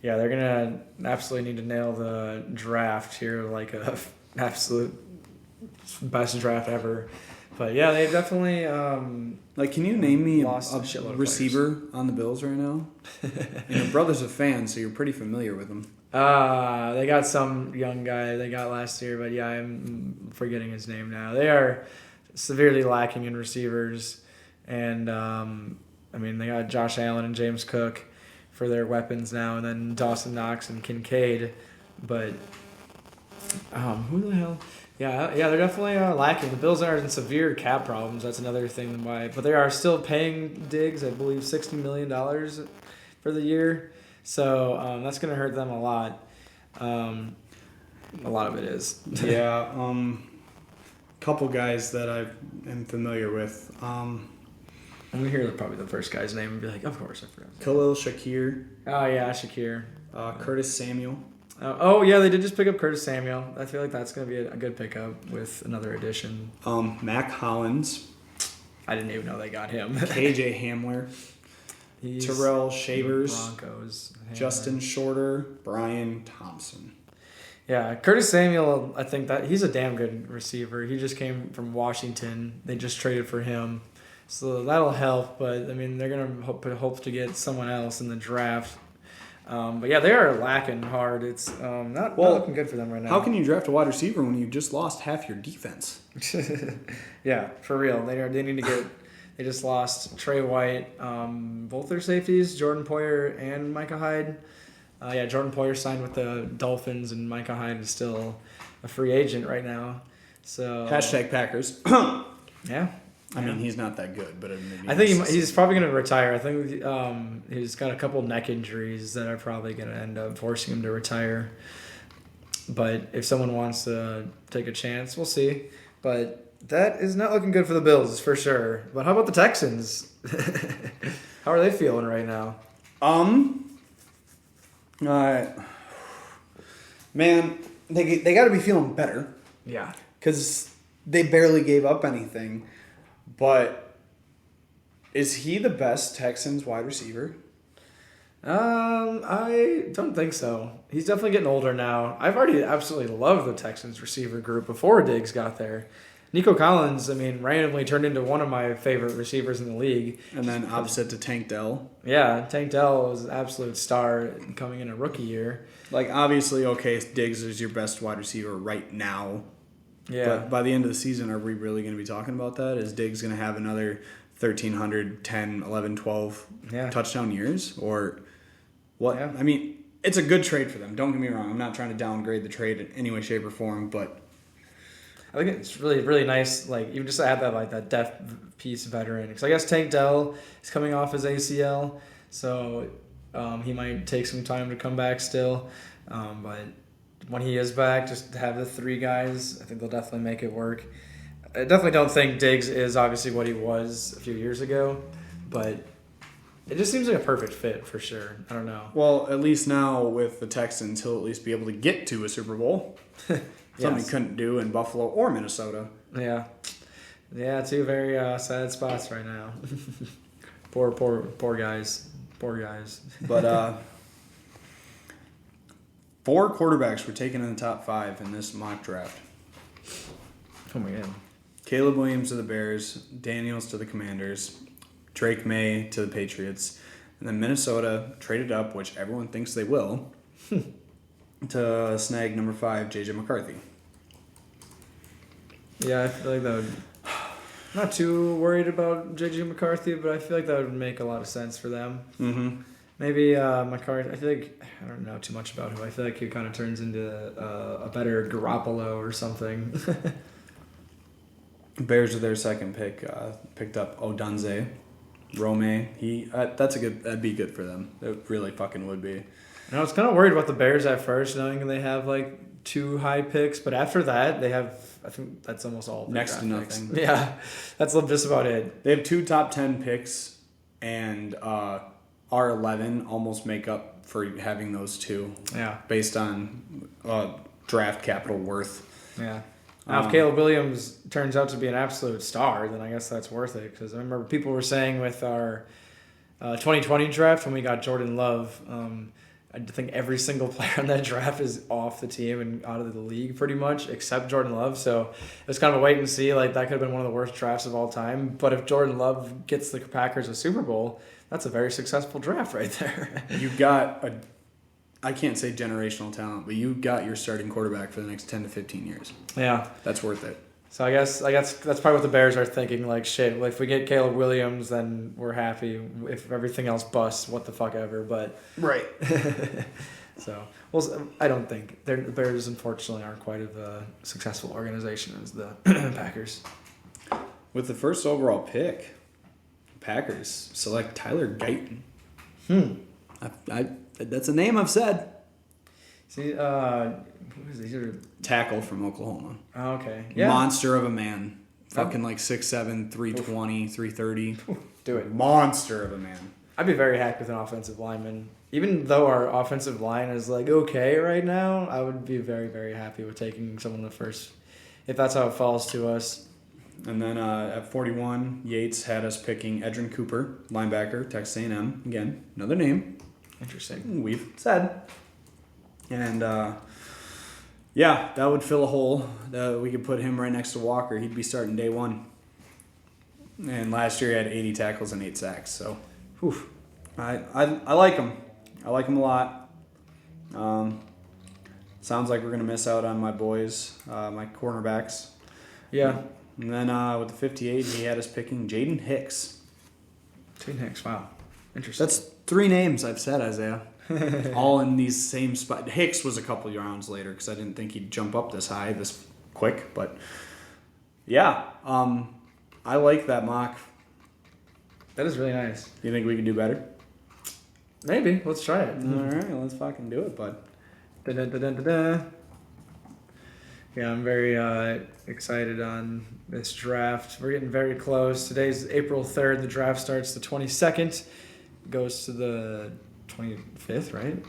Yeah, they're going to absolutely need to nail the draft here, like a absolute best draft ever. But yeah, they definitely can you name me a receiver on the Bills right now? Your brother's a fan, so you're pretty familiar with him. They got some young guy they got last year, but yeah, I'm forgetting his name now. They are severely lacking in receivers, and they got Josh Allen and James Cook for their weapons now, and then Dawson Knox and Kincaid. But who the hell? Yeah, they're definitely lacking. The Bills are in severe cap problems. That's another thing why. But they are still paying Diggs, I believe, $60 million for the year. So that's going to hurt them a lot. A lot of it is. Yeah. Couple guys that I am familiar with. I'm going to hear probably the first guy's name and be like, of course, I forgot. Khalil Shakir. Oh, yeah, Shakir. Curtis Samuel. They did just pick up Curtis Samuel. I feel like that's going to be a good pickup with another addition. Mac Hollins. I didn't even know they got him. KJ Hamler. Terrell Shavers. Broncos. Justin Shorter. Brian Thompson. Yeah, Curtis Samuel, I think that he's a damn good receiver. He just came from Washington. They just traded for him. So that'll help, but, they're going to hope to get someone else in the draft. But yeah, they are lacking hard. It's not looking good for them right now. How can you draft a wide receiver when you just lost half your defense? Yeah, for real. They need to get. They just lost Trey White, both their safeties, Jordan Poyer and Micah Hyde. Jordan Poyer signed with the Dolphins, and Micah Hyde is still a free agent right now. So #Packers. Yeah. He's not that good, but I think he's probably going to retire. I think he's got a couple neck injuries that are probably going to end up forcing him to retire. But if someone wants to take a chance, we'll see. But that is not looking good for the Bills, for sure. But how about the Texans? How are they feeling right now? Man, they got to be feeling better. Yeah. Because they barely gave up anything. But is he the best Texans wide receiver? I don't think so. He's definitely getting older now. I've already absolutely loved the Texans receiver group before Diggs got there. Nico Collins, randomly turned into one of my favorite receivers in the league. And then opposite to Tank Dell. Yeah, Tank Dell was an absolute star coming in a rookie year. Obviously, Diggs is your best wide receiver right now. Yeah. But by the end of the season, are we really going to be talking about that? Is Diggs going to have another 1,300, 10, 11, 12 touchdown years? Or what? Yeah. It's a good trade for them. Don't get me wrong. I'm not trying to downgrade the trade in any way, shape, or form, but I think it's really, really nice. Even just to add that depth piece veteran. Because I guess Tank Dell is coming off his ACL, so he might take some time to come back still. But when he is back, just to have the three guys, I think they'll definitely make it work. I definitely don't think Diggs is obviously what he was a few years ago, but it just seems like a perfect fit for sure. I don't know. Well, at least now with the Texans, he'll at least be able to get to a Super Bowl. Something he couldn't do in Buffalo or Minnesota. Yeah. Yeah, two very sad spots right now. Poor guys. Poor guys. But 4 quarterbacks were taken in the top 5 in this mock draft. Oh my god. Caleb Williams to the Bears, Daniels to the Commanders, Drake May to the Patriots, and then Minnesota traded up, which everyone thinks they will, to snag number 5, J.J. McCarthy. Yeah, I feel like that would... Not too worried about J.J. McCarthy, but I feel like that would make a lot of sense for them. Mm-hmm. Maybe McCarthy, I feel like... I don't know too much about him. I feel like he kind of turns into a better Garoppolo or something. Bears with their second pick picked up Odunze, Rome. That'd be good for them. It really fucking would be. I was kind of worried about the Bears at first, knowing they have like 2 high picks, but after that they have, I think that's almost all their Next to draft nothing. picks. Yeah, that's just about it. They have 2 top 10 picks, and our 11 almost make up for having those 2. Yeah, based on draft capital worth. yeah. Now, if Caleb Williams turns out to be an absolute star, then I guess that's worth it. Because I remember people were saying with our 2020 draft when we got Jordan Love, I think every single player in that draft is off the team and out of the league pretty much, except Jordan Love. So it was kind of a wait and see. Like that could have been one of the worst drafts of all time. But if Jordan Love gets the Packers a Super Bowl, that's a very successful draft right there. You got I can't say generational talent, but you got your starting quarterback for the next 10 to 15 years. Yeah. That's worth it. So I guess that's probably what the Bears are thinking. Like, shit, if we get Caleb Williams, then we're happy. If everything else busts, what the fuck ever. But right. So, well, I don't think the Bears, unfortunately, aren't quite of a successful organization as the Packers. With the first overall pick, Packers select Tyler Guyton. That's a name I've said. See, who is he? Tackle from Oklahoma. Oh, okay. Yeah. Monster of a man. Fucking like 6'7", 320, 330. Do it. Monster of a man. I'd be very happy with an offensive lineman. Even though our offensive line is like okay right now, I would be very, very happy with taking someone the first, if that's how it falls to us. And then at 41, Yates had us picking Edrin Cooper, linebacker, Texas A&M. Again, another name. Interesting. We've said. And yeah, that would fill a hole. We could put him right next to Walker. He'd be starting day 1. And last year he had 80 tackles and 8 sacks. So, I like him. I like him a lot. Sounds like we're going to miss out on my boys, my cornerbacks. Yeah. And then with the 58, he had us picking Jaden Hicks. Jaden Hicks, wow. Interesting. That's 3 names I've said, Isaiah. All in these same spots. Hicks was a couple of rounds later because I didn't think he'd jump up this high, this quick. But yeah, I like that mock. That is really nice. You think we can do better? Maybe. Let's try it. All right, let's fucking do it, bud. Da-da-da-da-da-da. Yeah, I'm very excited on this draft. We're getting very close. Today's April 3rd. The draft starts the 22nd. Goes to the 25th, right?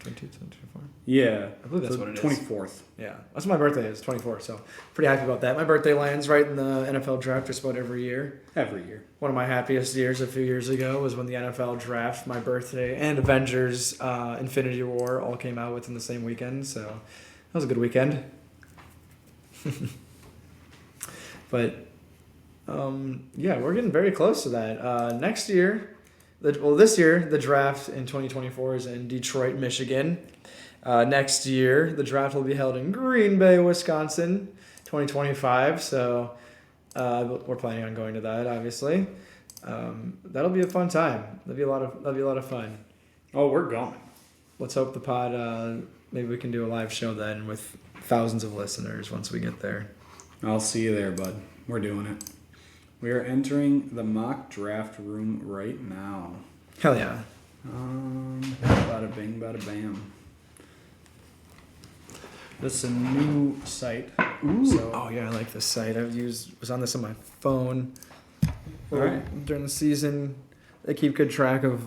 22, 24? Yeah. I believe that's what it is. 24th. Yeah. That's my birthday. It's 24th, so pretty happy about that. My birthday lands right in the NFL draft just about every year. Every year. One of my happiest years a few years ago was when the NFL draft, my birthday, and Avengers Infinity War all came out within the same weekend, so that was a good weekend. But, yeah, we're getting very close to that. Next year... this year, the draft in 2024 is in Detroit, Michigan. Next year, the draft will be held in Green Bay, Wisconsin, 2025. So we're planning on going to that, obviously. That'll be a fun time. That'll be a lot of fun. Oh, we're going. Let's hope the pod. Maybe we can do a live show then with thousands of listeners once we get there. I'll see you there, bud. We're doing it. We are entering the mock draft room right now. Hell yeah. Bada bing, bada bam. This is a new site Ooh. So, oh yeah, I like this site. Was on this on my phone. All right. During the season, they keep good track of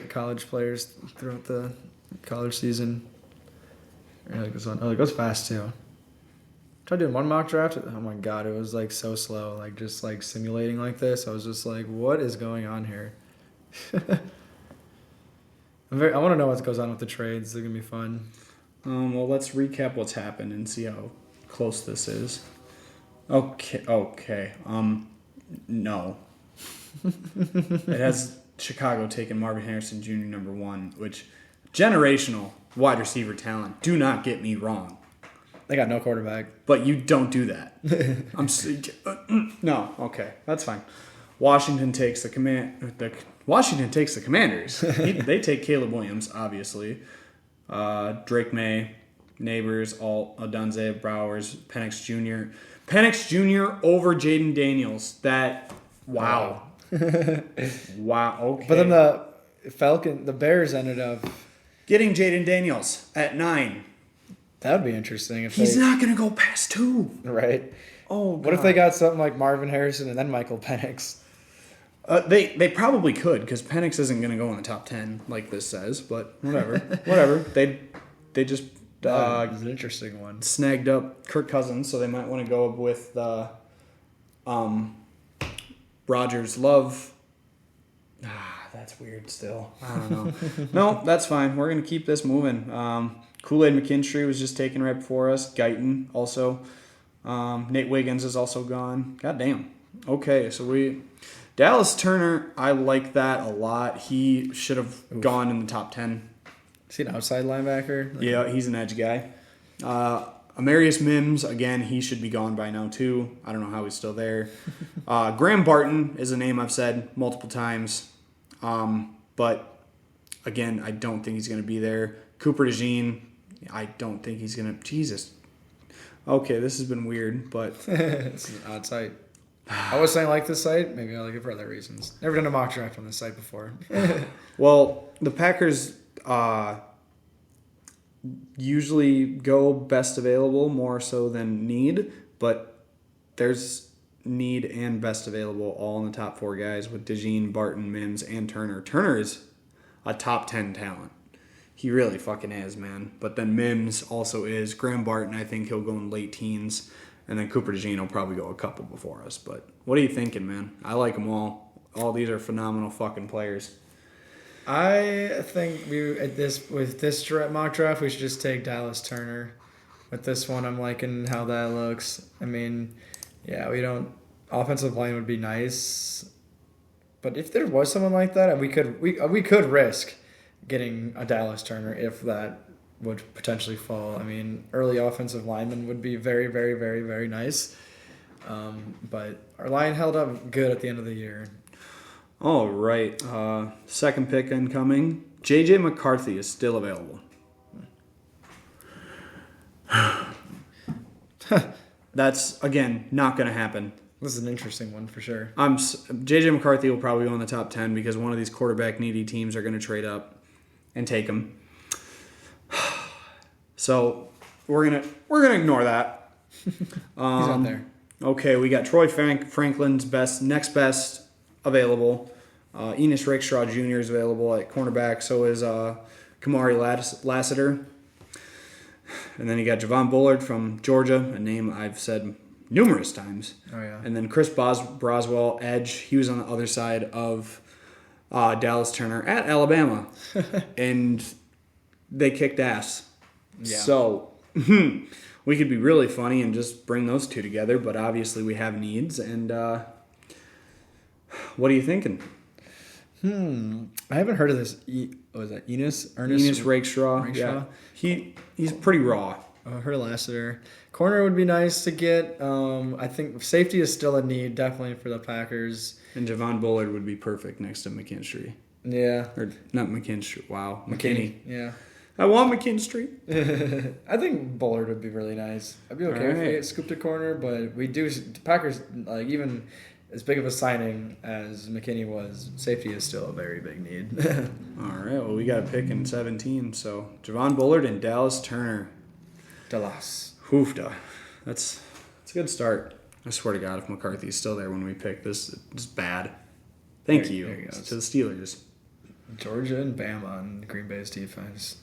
college players throughout the college season. I like this one. Oh, it goes fast too. Tried doing one mock draft. Oh my god, it was like so slow. Like just like simulating like this. I was just like, what is going on here? I want to know what goes on with the trades. They're gonna be fun. Well, let's recap what's happened and see how close this is. Okay. No. It has Chicago taking Marvin Harrison Jr. number 1, which generational wide receiver talent. Do not get me wrong. They got no quarterback. But you don't do that. No. Okay, that's fine. Washington takes the Commanders. They take Caleb Williams, obviously. Drake May, Neighbors, Alt, Odunze, Browers, Penix Jr. Penix Jr. over Jaden Daniels. Wow. Wow. Okay. But then the Bears ended up getting Jaden Daniels at 9. That would be interesting if he's not going to go past 2. Right. Oh, God. What if they got something like Marvin Harrison and then Michael Penix? They probably could, because Penix isn't going to go in the top 10 like this says, but whatever. They just That was an interesting one. Snagged up Kirk Cousins, so they might want to go with Rodgers Love. That's weird still. I don't know. No, that's fine. We're going to keep this moving. Kool-Aid McKinstry was just taken right before us. Guyton also. Nate Wiggins is also gone. God damn. Okay, so Dallas Turner, I like that a lot. He should have gone in the top 10. Is he an outside linebacker? Yeah, he's an edge guy. Amarius Mims, again, he should be gone by now too. I don't know how he's still there. Graham Barton is a name I've said multiple times. But, again, I don't think he's going to be there. Cooper DeJean, I don't think he's going to... Jesus. Okay, this has been weird, but... This is an odd site. I was saying I like this site. Maybe I like it for other reasons. Never done a mock draft on this site before. Well, the Packers usually go best available more so than need, but there's need and best available all in the top 4 guys with DeJean, Barton, Mims, and Turner. Turner is a top 10 talent. He really fucking is, man. But then Mims also is. Graham Barton, I think he'll go in late teens. And then Cooper DeJean will probably go a couple before us. But what are you thinking, man? I like them all. All these are phenomenal fucking players. I think with this mock draft, we should just take Dallas Turner. With this one, I'm liking how that looks. I mean, yeah, offensive line would be nice. But if there was someone like that, we could risk getting a Dallas Turner if that would potentially fall. I mean, early offensive lineman would be very, very, very, very nice. But our line held up good at the end of the year. All right. Second pick incoming. J.J. McCarthy is still available. That's, again, not going to happen. This is an interesting one for sure. J.J. McCarthy will probably go in the top 10 because one of these quarterback-needy teams are going to trade up and take him. So we're gonna ignore that. He's not there. Okay, we got Troy Franklin's next best available. Enos Rakestraw Jr. is available at cornerback. So is Kamari Lassiter. And then you got Javon Bullard from Georgia, a name I've said numerous times. Oh yeah. And then Chris Broswell, edge. He was on the other side of Dallas Turner at Alabama, and they kicked ass. Yeah. So we could be really funny and just bring those two together, but obviously we have needs. And what are you thinking? I haven't heard of this. What was that? Enos Rakestraw. Yeah. He's pretty raw. I heard of Lassiter. Corner would be nice to get. I think safety is still a need, definitely for the Packers. And Javon Bullard would be perfect next to McKinstry. Yeah. Or not McKinstry. Wow. McKinney. Yeah. I want McKinstry. I think Bullard would be really nice. I'd be okay if we get scooped a corner, but the Packers, like, even as big of a signing as McKinney was, safety is still a very big need. All right. Well, we got a pick in 17. So Javon Bullard and Dallas Turner. Dallas. Hoofda. That's a good start. I swear to God, if McCarthy's still there when we pick this, it's bad. Thank There you you go. to the Steelers. Georgia and Bama on Green Bay's defense.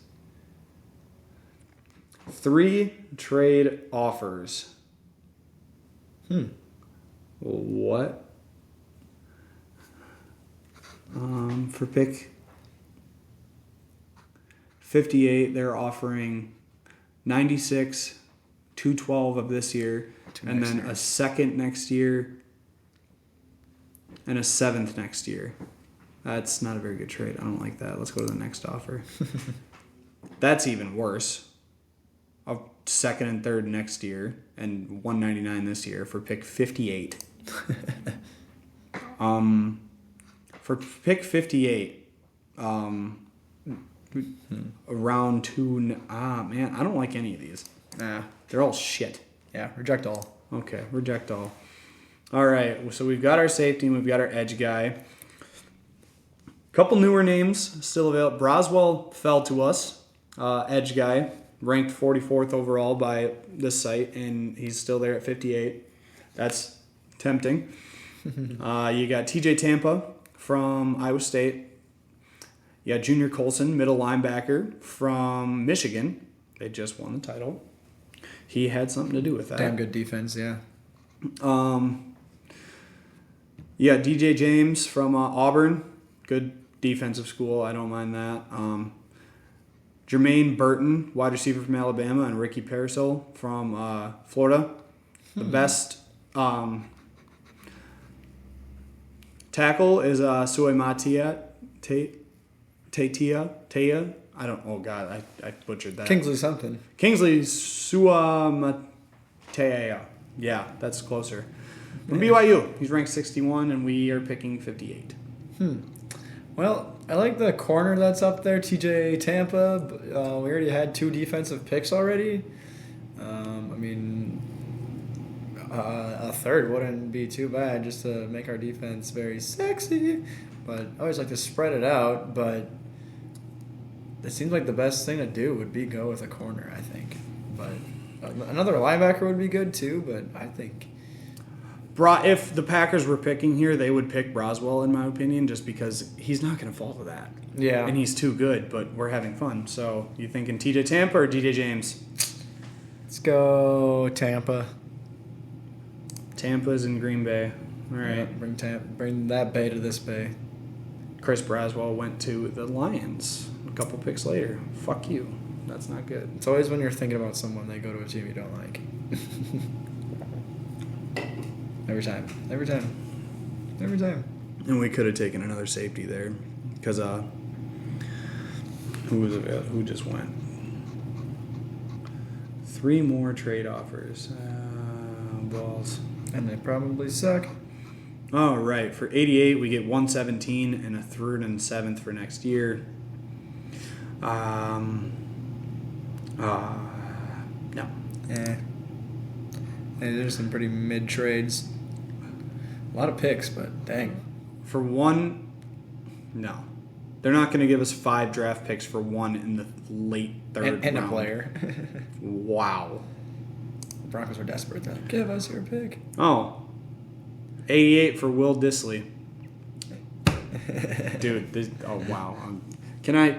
3 trade offers. What? For pick 58, they're offering 96, 212 of this year, and then a second next year, and a 7th next year. That's not a very good trade. I don't like that. Let's go to the next offer. That's even worse. A 2nd and 3rd next year, and 199 this year for pick 58. For pick 58, around 2. Man, I don't like any of these. Nah. They're all shit. Yeah, reject all. Okay, reject all. All right, so we've got our safety and we've got our edge guy. Couple newer names still available. Braswell fell to us, edge guy, ranked 44th overall by this site, and he's still there at 58. That's tempting. You got TJ Tampa from Iowa State. You got Junior Colson, middle linebacker from Michigan. They just won the title. He had something to do with that. Damn good defense, yeah. Yeah, DJ James from Auburn. Good defensive school. I don't mind that. Jermaine Burton, wide receiver from Alabama, and Ricky Parasol from Florida. The best tackle is Suey Matia. Taya. I don't. Oh God, I butchered that. Kingsley something. Kingsley Suamatea. Yeah, that's closer. From BYU, he's ranked 61, and we are picking 58. Well, I like the corner that's up there, TJ Tampa. We already had 2 defensive picks already. A third wouldn't be too bad just to make our defense very sexy. But I always like to spread it out. But it seems like the best thing to do would be go with a corner, I think. But another linebacker would be good too. But I think If the Packers were picking here, they would pick Braswell, in my opinion, just because he's not going to fall to that. Yeah. And he's too good, but we're having fun. So you thinking TJ Tampa or DJ James? Let's go Tampa. Tampa's in Green Bay. All right. Yeah, bring that bay to this bay. Chris Braswell went to the Lions a couple picks later. Fuck you. That's not good. It's always when you're thinking about someone, they go to a team you don't like. Every time. And we could have taken another safety there because who just went? 3 more trade offers. Balls. And they probably suck. All right. For 88, we get 117 and a 3rd and 7th for next year. No. Hey, there's some pretty mid trades. A lot of picks, but dang. For 1, no. They're not going to give us 5 draft picks for 1 in the late 3rd And round. a player. Wow. The Broncos are desperate. They're like, give us your pick. Oh. 88 for Will Dissly. Dude, oh wow. Can I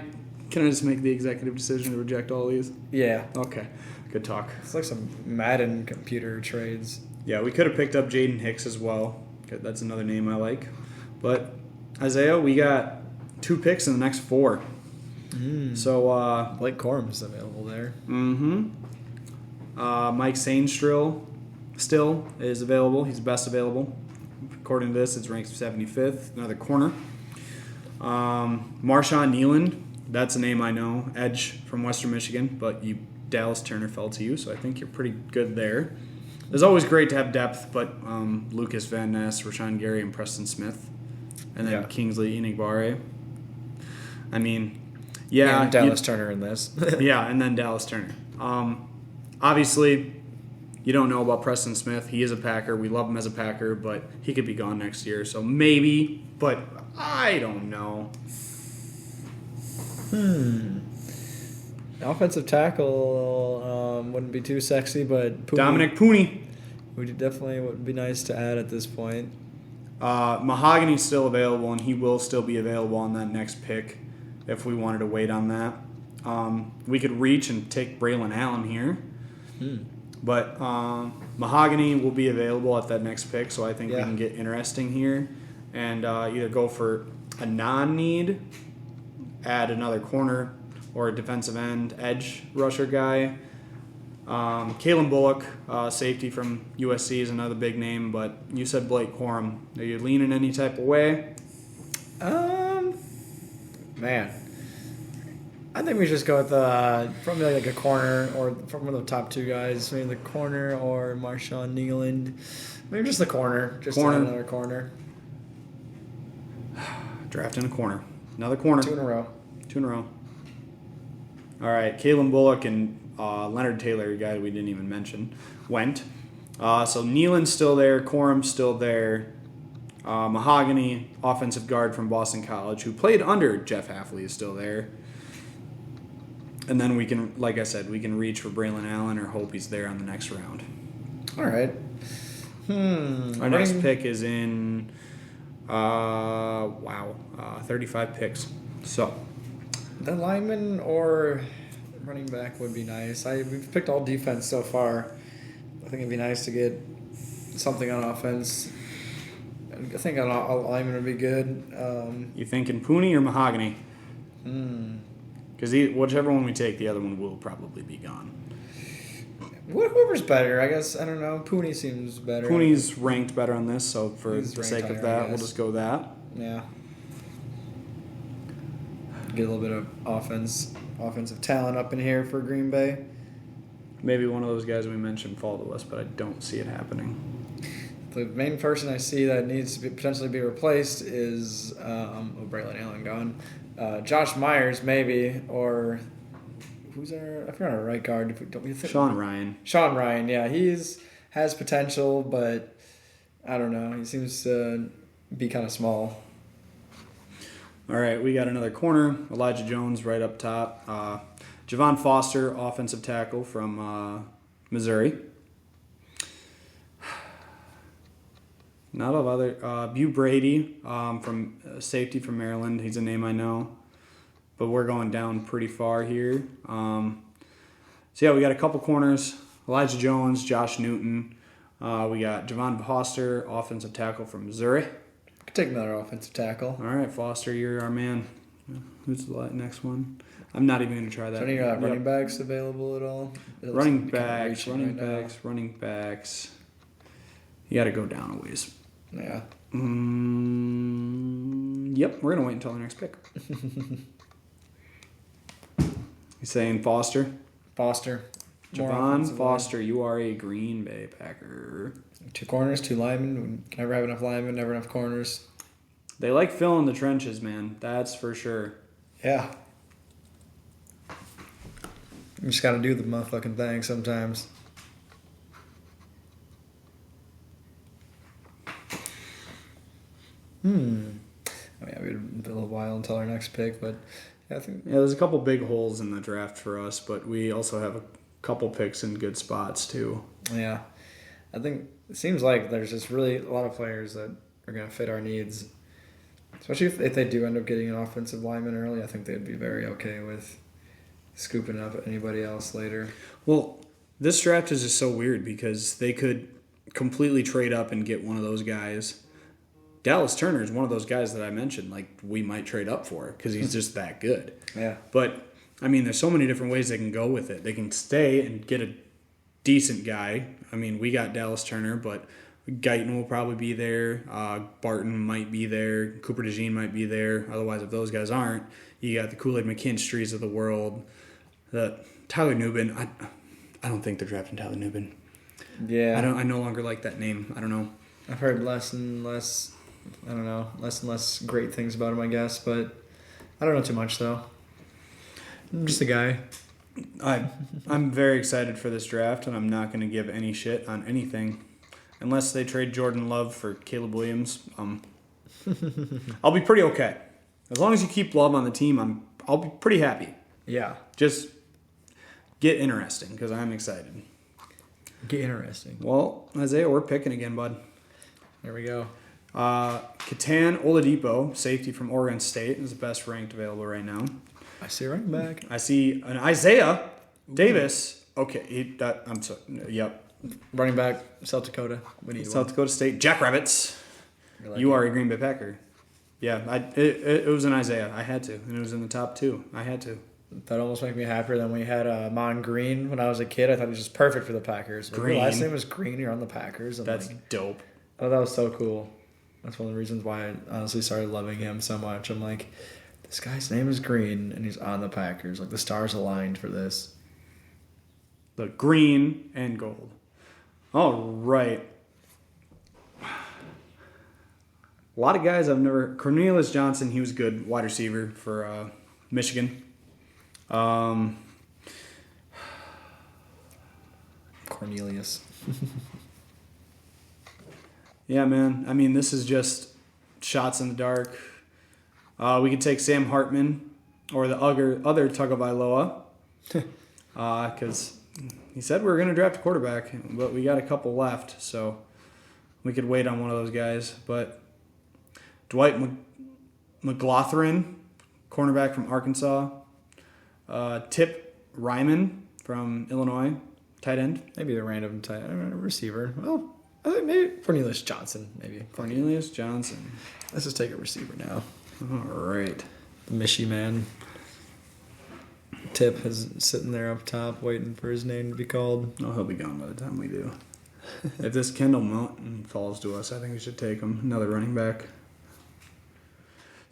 just make the executive decision to reject all these? Yeah. Okay. Good talk. It's like some Madden computer trades. Yeah, we could have picked up Jaden Hicks as well. That's another name I like. But Isaiah, we got 2 picks in the next 4. So Blake Corum is available there. Mike Sainstrill still is available. He's best available. According to this, it's ranked 75th. Another corner. Marshawn Nealand, that's a name I know. Edge from Western Michigan, but Dallas Turner fell to you, so I think you're pretty good there. It's always great to have depth, but Lucas Van Ness, Rashawn Gary, and Preston Smith. And then Kingsley Enagbare. I mean, yeah. And Dallas Turner in this. Yeah, and then Dallas Turner. Obviously, you don't know about Preston Smith. He is a Packer. We love him as a Packer, but he could be gone next year. So maybe, but I don't know. Offensive tackle wouldn't be too sexy, but Dominic Pooney. would definitely would be nice to add at this point. Mahogany's still available, and he will still be available on that next pick if we wanted to wait on that. We could reach and take Braylon Allen here. But Mahogany will be available at that next pick, so I think we can get interesting here and either go for a non-need, add another corner or a defensive end edge rusher guy. Kalen Bullock, safety from USC, is another big name, but you said Blake Corum. Are you leaning any type of way? Man, I think we just go with probably like a corner or from one of the top two guys, maybe the corner or Marshawn Nealand. Maybe just the corner, just another corner. Drafting a corner. Another corner. Two in a row. All right, Kalen Bullock and Leonard Taylor, a guy we didn't even mention, went. So Nealand's still there, Corum's still there. Mahogany, offensive guard from Boston College, who played under Jeff Hafley, is still there. And then we can, like I said, we can reach for Braylon Allen or hope he's there on the next round. All right. Our next pick is in, 35 picks. So. The lineman or running back would be nice. We've picked all defense so far. I think it'd be nice to get something on offense. I think a lineman would be good. You thinking Pooney or Mahogany? Because whichever one we take, the other one will probably be gone. Whoever's better, I guess. I don't know. Pooney seems better. Pooney's ranked better on this, so for the sake of that, we'll just go that. Yeah. Get a little bit of offensive talent up in here for Green Bay. Maybe one of those guys we mentioned fall to us, but I don't see it happening. The main person I see that needs to potentially be replaced is Braylon Allen gone. Josh Myers maybe, or who's our? I forgot our right guard. Sean Ryan. Sean Ryan, yeah, has potential, but I don't know. He seems to be kind of small. All right, we got another corner. Elijah Jones right up top. Javon Foster, offensive tackle from Missouri. Not a lot of other. Bew Brady from safety from Maryland. He's a name I know. But we're going down pretty far here. So, yeah, we got a couple corners. Elijah Jones, Josh Newton. We got Javon Foster, offensive tackle from Missouri. Could take another offensive tackle. All right, Foster, you're our man. Who's the next one? I'm not even going to try that. Are any running backs available at all? Running backs. You got to go down a ways. Yeah. Yep, we're going to wait until our next pick. You saying Foster? Foster. Javon Foster, you are a Green Bay Packer. 2 corners, 2 linemen. We can never have enough linemen, never enough corners. They like filling the trenches, man. That's for sure. Yeah. You just got to do the motherfucking thing sometimes. Oh, yeah, we had a little while until our next pick, but yeah, I think... Yeah, there's a couple big holes in the draft for us, but we also have a couple picks in good spots, too. Yeah. I think it seems like there's just really a lot of players that are going to fit our needs. Especially if they do end up getting an offensive lineman early, I think they'd be very okay with scooping up anybody else later. Well, this draft is just so weird because they could completely trade up and get one of those guys. Dallas Turner is one of those guys that I mentioned, like, we might trade up for because he's just that good. Yeah. But, I mean, there's so many different ways they can go with it. They can stay and get a decent guy. I mean, we got Dallas Turner, but Guyton will probably be there. Barton might be there. Cooper DeJean might be there. Otherwise, if those guys aren't, you got the Kool-Aid McKinstries of the world. Tyler Nubin. I don't think they're drafting Tyler Nubin. Yeah. I no longer like that name. I don't know. I've heard less and less great things about him, I guess, but I don't know too much, though. I'm just a guy. I'm very excited for this draft, and I'm not going to give any shit on anything. Unless they trade Jordan Love for Caleb Williams, I'll be pretty okay. As long as you keep Love on the team, I'll be pretty happy. Yeah. Just get interesting because I'm excited. Get interesting. Well, Isaiah, we're picking again, bud. There we go. Catan Oladipo, safety from Oregon State, is the best ranked available right now. I see a running back. I see an Isaiah Davis. Okay, I'm sorry. Yep. Running back, South Dakota. We need South Dakota State. Jackrabbits. Like You are a Green Bay Packer. Yeah, it was an Isaiah. I had to, and it was in the top 2. I had to. That almost made me happier than we had Mon Green when I was a kid. I thought he was just perfect for the Packers. Like, Green. your last name was Green. You're on the Packers. That's dope. I thought that was so cool. That's one of the reasons why I honestly started loving him so much. I'm like, this guy's name is Green, and he's on the Packers. Like, the stars aligned for this. Look, green and gold. All right. A lot of guys I've never... Cornelius Johnson, he was good wide receiver for Michigan. Cornelius. Yeah, man. I mean, this is just shots in the dark. We could take Sam Hartman or the other Tagovailoa because he said we were going to draft a quarterback, but we got a couple left, so we could wait on one of those guys. But Dwight McLaughlin, cornerback from Arkansas. Tip Ryman from Illinois, tight end. Maybe a random tight receiver. Well, I think maybe Cornelius Johnson. Maybe Cornelius Johnson. Let's just take a receiver now. All right. The Michi man. Tip is sitting there up top waiting for his name to be called. Oh, he'll be gone by the time we do. If this Kendall Mountain falls to us, I think we should take him. Another running back.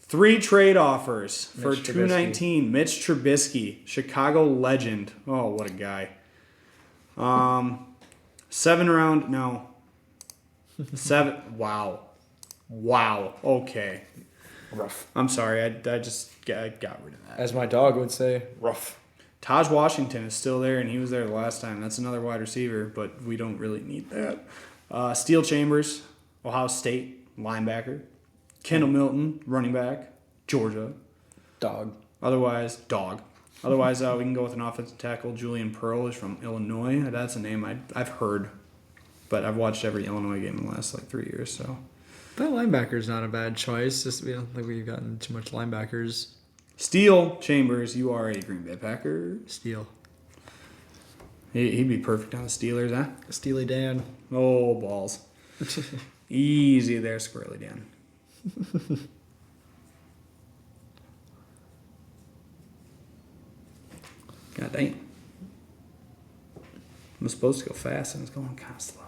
3 trade offers for Mitch $219. Mitch Trubisky, Chicago legend. Oh, what a guy. 7 round. No. 7. Wow. Okay. Rough. I'm sorry. I just got rid of that. As my dog would say, rough. Taj Washington is still there, and he was there the last time. That's another wide receiver, but we don't really need that. Steel Chambers, Ohio State linebacker. Kendall Milton, running back, Georgia. Dog. Otherwise, dog. Otherwise, we can go with an offensive tackle. Julian Pearl is from Illinois. That's a name I've heard, but I've watched every Illinois game in the last 3 years. So That linebacker's not a bad choice. Just we don't think we've gotten too much linebackers. Steel Chambers, you are a Green Bay Packer. Steel. He'd be perfect on the Steelers, huh? Steely Dan. Oh, balls. Easy there, Squirrely Dan. God dang. I'm supposed to go fast and it's going kind of slow.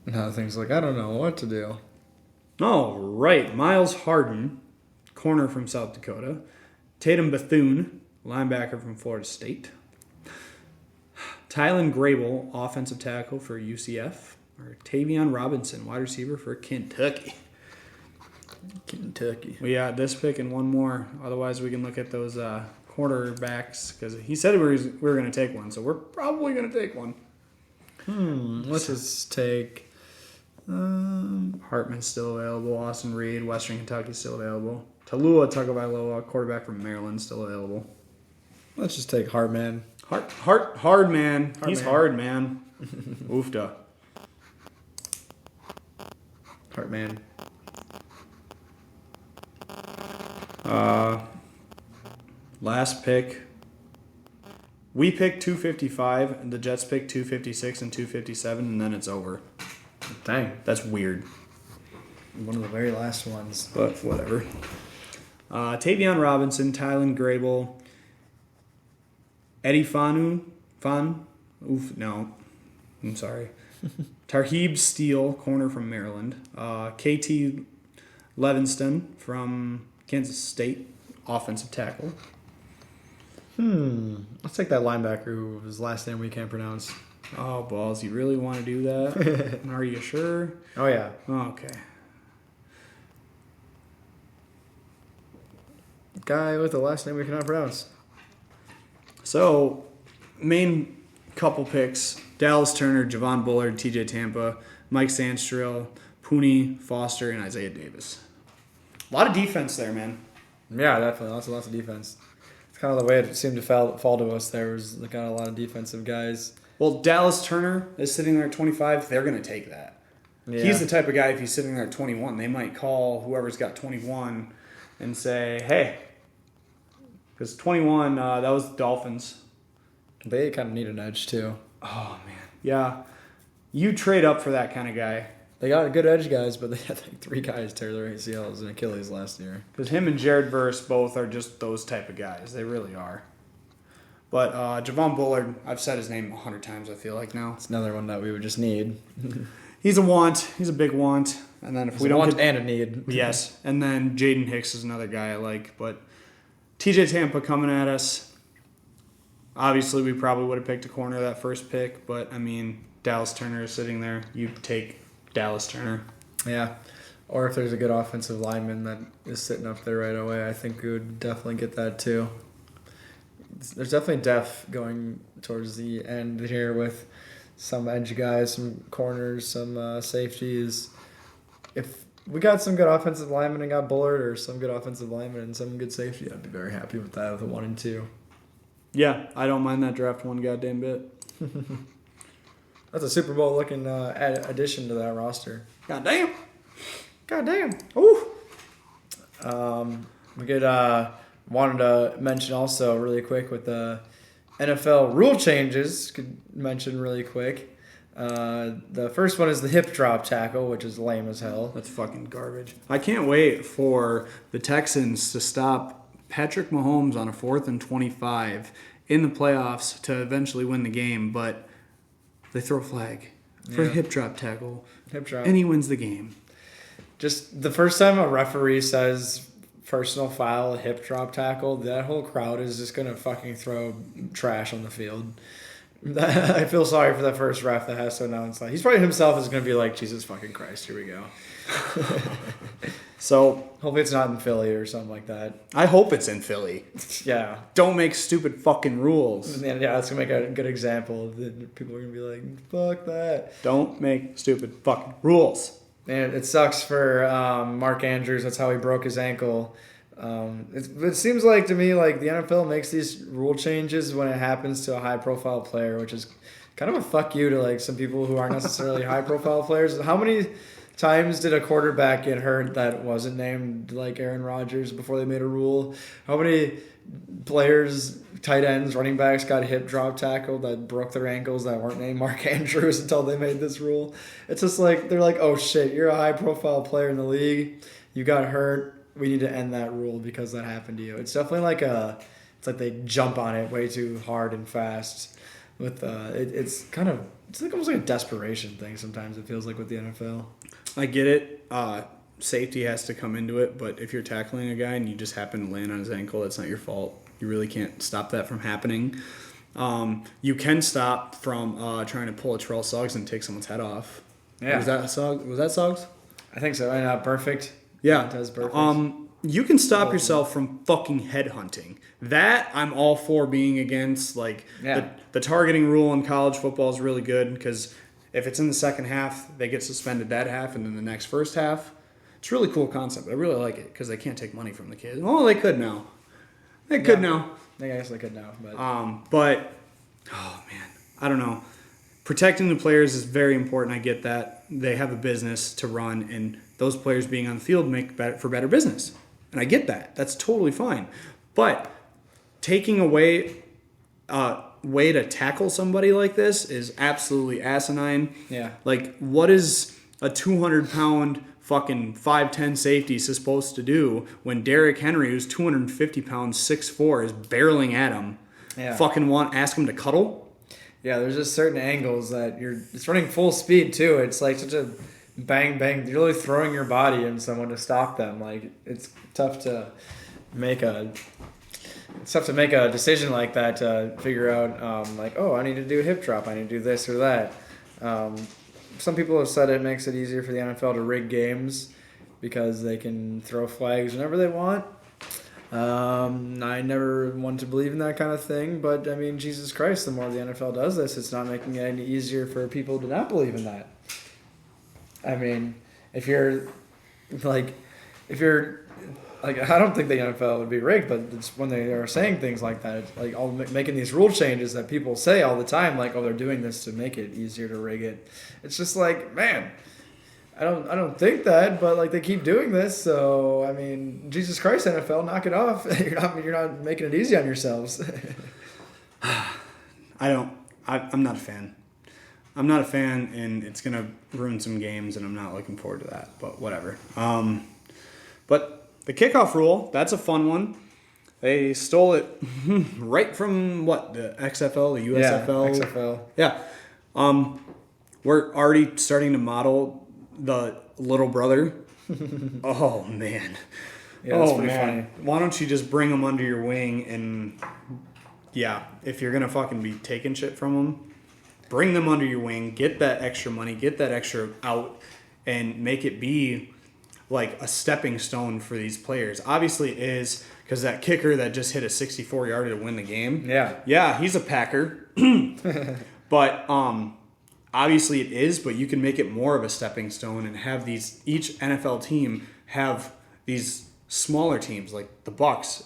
Now things like, I don't know what to do. All right. Miles Harden, corner from South Dakota. Tatum Bethune, linebacker from Florida State. Tylen Grable, offensive tackle for UCF. Or Tavion Robinson, wide receiver for Kentucky. We got this pick and one more. Otherwise, we can look at those quarterbacks because he said we were going to take one, so we're probably going to take one. Let's just take Hartman's still available. Austin Reed, Western Kentucky still available. Talua Tagovailoa, quarterback from Maryland, still available. let's just take Hartman. Hard man. He's man. hard, man. Oofda. Hartman. Last pick. We picked 255, and the Jets picked 256 and 257, and then it's over. Dang. That's weird, One of the very last ones. but whatever. Tavion Robinson, Tylen Grable, Eddie Fanu. No. I'm sorry. Tarheeb Steele, corner from Maryland. KT Levinston from Kansas State, offensive tackle. Let's take that linebacker whose last name we can't pronounce. Oh, balls. You really want to do that? Are you sure? Oh, yeah. Okay. Guy with the last name we cannot pronounce. So, main couple picks. Dallas Turner, Javon Bullard, TJ Tampa, Mike Sandstrill, Pooney, Foster, and Isaiah Davis. A lot of defense there, man. Yeah, definitely. Lots of defense. kind of the way it seemed to fall to us. There was got a lot of defensive guys. Well, Dallas Turner is sitting there at 25. They're going to take that. Yeah. He's the type of guy, if he's sitting there at 21, they might call whoever's got 21 and say, hey, because 21, that was the Dolphins. They kind of need an edge, too. Oh, man. Yeah. You trade up for that kind of guy. They got good edge guys, but they had like 3 guys tear their ACLs and Achilles last year. Because him and Jared Verse both are just those type of guys. They really are. But Javon Bullard, I've said his name 100 times, I feel like now. It's another one that we would just need. He's a want. He's a big want. And then if we don't want and a need. Yes. And then Jaden Hicks is another guy I like. But TJ Tampa coming at us. Obviously, we probably would have picked a corner that first pick. But, I mean, Dallas Turner is sitting there. You take Dallas Turner. Yeah. Or if there's a good offensive lineman that is sitting up there right away, I think we would definitely get that too. There's definitely depth going towards the end here with some edge guys, some corners, some safeties. If we got some good offensive linemen and got Bullard, or some good offensive linemen and some good safety, I'd be very happy with that with a 1 and 2. Yeah, I don't mind that draft one goddamn bit. That's a Super Bowl looking addition to that roster. Goddamn. Ooh. We could wanted to mention also really quick with the NFL rule changes. Could mention really quick. The first one is the hip drop tackle, which is lame as hell. That's fucking garbage. I can't wait for the Texans to stop Patrick Mahomes on a 4th and 25 in the playoffs to eventually win the game, but they throw a flag for a hip drop tackle. Hip drop. And he wins the game. Just the first time a referee says personal foul, hip drop tackle, that whole crowd is just going to fucking throw trash on the field. I feel sorry for that first ref that has to announce that. He's probably himself is going to be like, Jesus fucking Christ, here we go. So hopefully it's not in Philly or something like that. I hope it's in Philly. Yeah. Don't make stupid fucking rules. Yeah, that's going to make a good example. People are going to be like, fuck that. Don't make stupid fucking rules. And it sucks for Mark Andrews. That's how he broke his ankle. It seems like to me like the NFL makes these rule changes when it happens to a high-profile player, which is kind of a fuck you to like some people who aren't necessarily high-profile players. How many times did a quarterback get hurt that wasn't named like Aaron Rodgers before they made a rule? How many players, tight ends, running backs got hip drop tackled that broke their ankles that weren't named Mark Andrews until they made this rule? It's just like they're like, oh shit, you're a high-profile player in the league. You got hurt. We need to end that rule because that happened to you. It's definitely like it's like they jump on it way too hard and fast. With it's like almost like a desperation thing. Sometimes it feels like with the NFL. I get it. Safety has to come into it, but if you're tackling a guy and you just happen to land on his ankle, that's not your fault. You really can't stop that from happening. You can stop from trying to pull a Terrell Suggs and take someone's head off. Yeah. Was that Suggs? I think so. And perfect. Yeah. Does perfect. You can stop yourself from fucking headhunting. That I'm all for being against. Like the targeting rule in college football is really good because if it's in the second half, they get suspended that half, and then the next first half. It's a really cool concept. I really like it because they can't take money from the kids. Oh, they could now. They could now. I guess they could now. But oh man, I don't know. Protecting the players is very important. I get that. They have a business to run, and those players being on the field make for better business. And I get that. That's totally fine. But taking away a way to tackle somebody like this is absolutely asinine. Yeah. Like, what is a 200-pound fucking 5'10 safety supposed to do when Derrick Henry, who's 250 pounds, 6'4", is barreling at him? Yeah. Fucking ask him to cuddle? Yeah, there's just certain angles that it's running full speed too. It's like such a bang bang. You're really throwing your body in someone to stop them. Like it's tough to make a decision like that to figure out like, oh, I need to do a hip drop. I need to do this or that. Some people have said it makes it easier for the NFL to rig games because they can throw flags whenever they want. I never wanted to believe in that kind of thing, but I mean, Jesus Christ, the more the NFL does this, it's not making it any easier for people to not believe in that. I mean, if you're like I don't think the NFL would be rigged, but it's when they are saying things like that, it's like all making these rule changes that people say all the time, like, oh, they're doing this to make it easier to rig it. It's just like, man, I don't think that, but like they keep doing this, so I mean, Jesus Christ, NFL, knock it off. You're not making it easy on yourselves. I'm not a fan. I'm not a fan, and it's gonna ruin some games, and I'm not looking forward to that. But whatever. But the kickoff rule, that's a fun one. They stole it right from the XFL, the USFL, yeah, XFL. Yeah. We're already starting to model the little brother. Oh man. Yeah, that's pretty funny. Why don't you just bring them under your wing and if you're gonna fucking be taking shit from them, bring them under your wing, get that extra money, get that extra out, and make it be like a stepping stone for these players. Obviously it is, because that kicker that just hit a 64-yarder to win the game. Yeah, he's a Packer. But obviously it is, but you can make it more of a stepping stone and have each NFL team have these smaller teams, like the Bucks.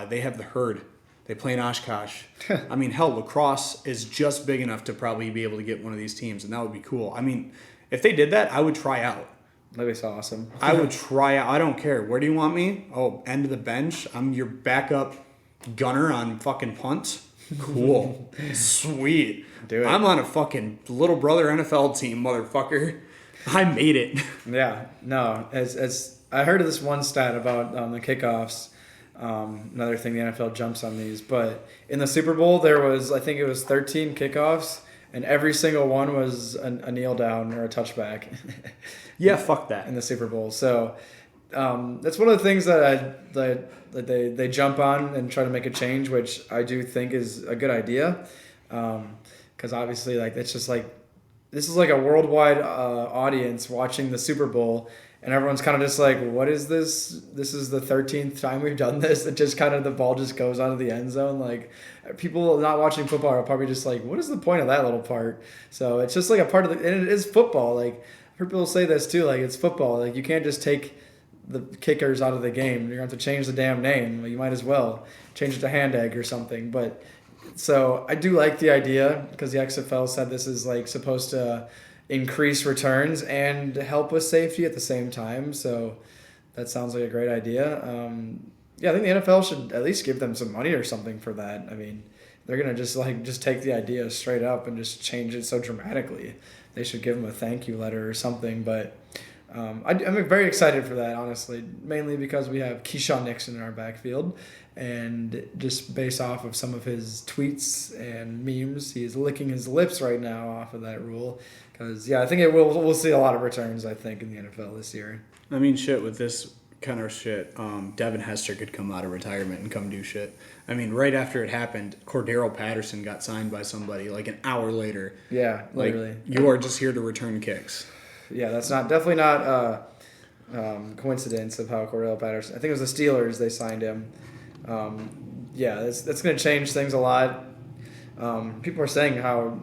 They have the Herd. They play in Oshkosh. I mean, hell, lacrosse is just big enough to probably be able to get one of these teams, and that would be cool. I mean, if they did that, I would try out. That'd be so awesome. I would try out. I don't care. Where do you want me? Oh, end of the bench. I'm your backup gunner on fucking punts. Cool. Sweet. Do it. I'm on a fucking little brother NFL team, motherfucker. I made it. Yeah. No, as I heard of this one stat about the kickoffs. Another thing the NFL jumps on these, but in the Super Bowl there was, I think it was 13 kickoffs, and every single one was a kneel down or a touchback. Yeah, fuck that. In the Super Bowl. So that's one of the things that they jump on and try to make a change, which I do think is a good idea, because obviously like it's just like this is like a worldwide audience watching the Super Bowl. And everyone's kind of just like, what is this? This is the 13th time we've done this. It just kind of, the ball just goes out of the end zone. Like, people not watching football are probably just like, what is the point of that little part? So it's just like a part of and it is football. Like, I've heard people say this too, like, it's football. Like, you can't just take the kickers out of the game. You're going to have to change the damn name. You might as well change it to Hand Egg or something. But, so I do like the idea, because the XFL said this is like supposed to increase returns and help with safety at the same time. So that sounds like a great idea. I think the NFL should at least give them some money or something for that. I mean, they're going to just take the idea straight up and just change it so dramatically. They should give them a thank you letter or something. But I'm very excited for that, honestly, mainly because we have Keyshawn Nixon in our backfield. And just based off of some of his tweets and memes, he's licking his lips right now off of that rule. Because, I think we'll see a lot of returns, I think, in the NFL this year. I mean, shit, with this kind of shit, Devin Hester could come out of retirement and come do shit. I mean, right after it happened, Cordero Patterson got signed by somebody like an hour later. Yeah, literally. Like, you are just here to return kicks. Yeah, that's definitely not coincidence of how Cordero Patterson, I think it was the Steelers, they signed him. That's going to change things a lot. People are saying how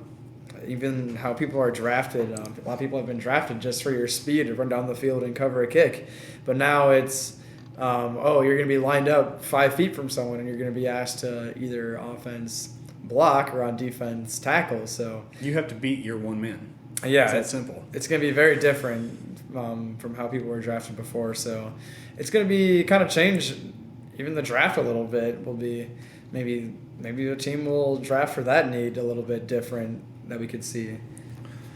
people are drafted. A lot of people have been drafted just for your speed to run down the field and cover a kick. But now it's, you're going to be lined up 5 feet from someone and you're going to be asked to either offense block or on defense tackle. So you have to beat your one man. Yeah, it's that simple. It's going to be very different from how people were drafted before. So it's going to be kind of change. Even the draft a little bit will be maybe the team will draft for that need a little bit different that we could see.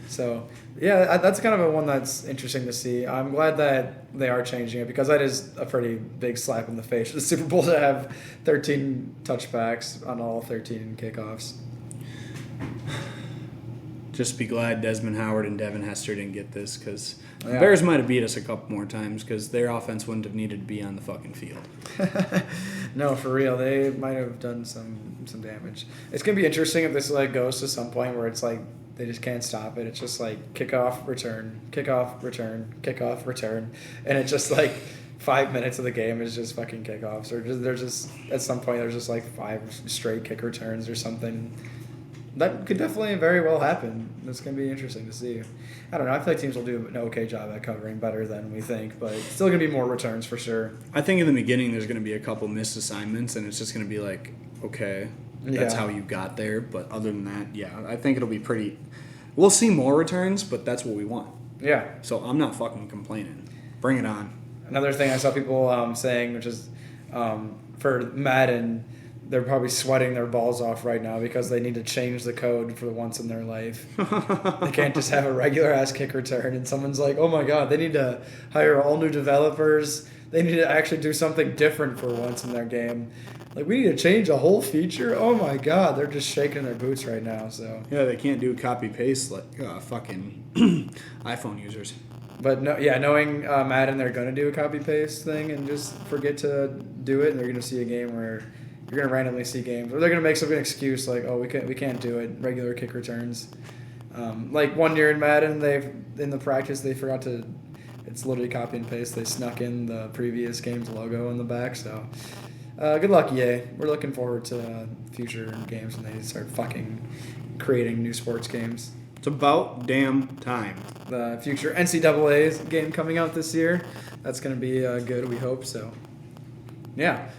So, that's kind of a one that's interesting to see. I'm glad that they are changing it, because that is a pretty big slap in the face for the Super Bowl to have 13 touchbacks on all 13 kickoffs. Just be glad Desmond Howard and Devin Hester didn't get this, because the Bears might have beat us a couple more times, because their offense wouldn't have needed to be on the fucking field. No, for real. They might have done some damage. It's going to be interesting if this goes to some point where it's like they just can't stop it. It's just like kickoff, return, kickoff, return, kickoff, return. And it's just like 5 minutes of the game is just fucking kickoffs. Or there's just, at some point, there's just like 5 straight kick returns or something. That could definitely very well happen. It's going to be interesting to see. I don't know. I feel like teams will do an okay job at covering better than we think, but it's still going to be more returns for sure. I think in the beginning there's going to be a couple missed assignments, and it's just going to be like, okay, that's how you got there. But other than that, yeah, I think it'll be pretty. We'll see more returns, but that's what we want. Yeah. So I'm not fucking complaining. Bring it on. Another thing I saw people saying, which is for Madden, they're probably sweating their balls off right now because they need to change the code for once in their life. They can't just have a regular ass kick return, and someone's like, "Oh my god, they need to hire all new developers. They need to actually do something different for once in their game. Like, we need to change a whole feature. Oh my god, they're just shaking their boots right now." So yeah, they can't do copy paste like fucking iPhone users. But no, yeah, knowing Madden, they're gonna do a copy paste thing and just forget to do it, and they're gonna see a game where you're gonna randomly see games, or they're gonna make some excuse like, "Oh, we can't do it." Regular kick returns. Like one year in Madden, in the practice they forgot to. It's literally copy and paste. They snuck in the previous game's logo in the back. So good luck, EA. We're looking forward to future games when they start fucking creating new sports games. It's about damn time. The future NCAA's game coming out this year. That's going to be good, we hope. So, yeah.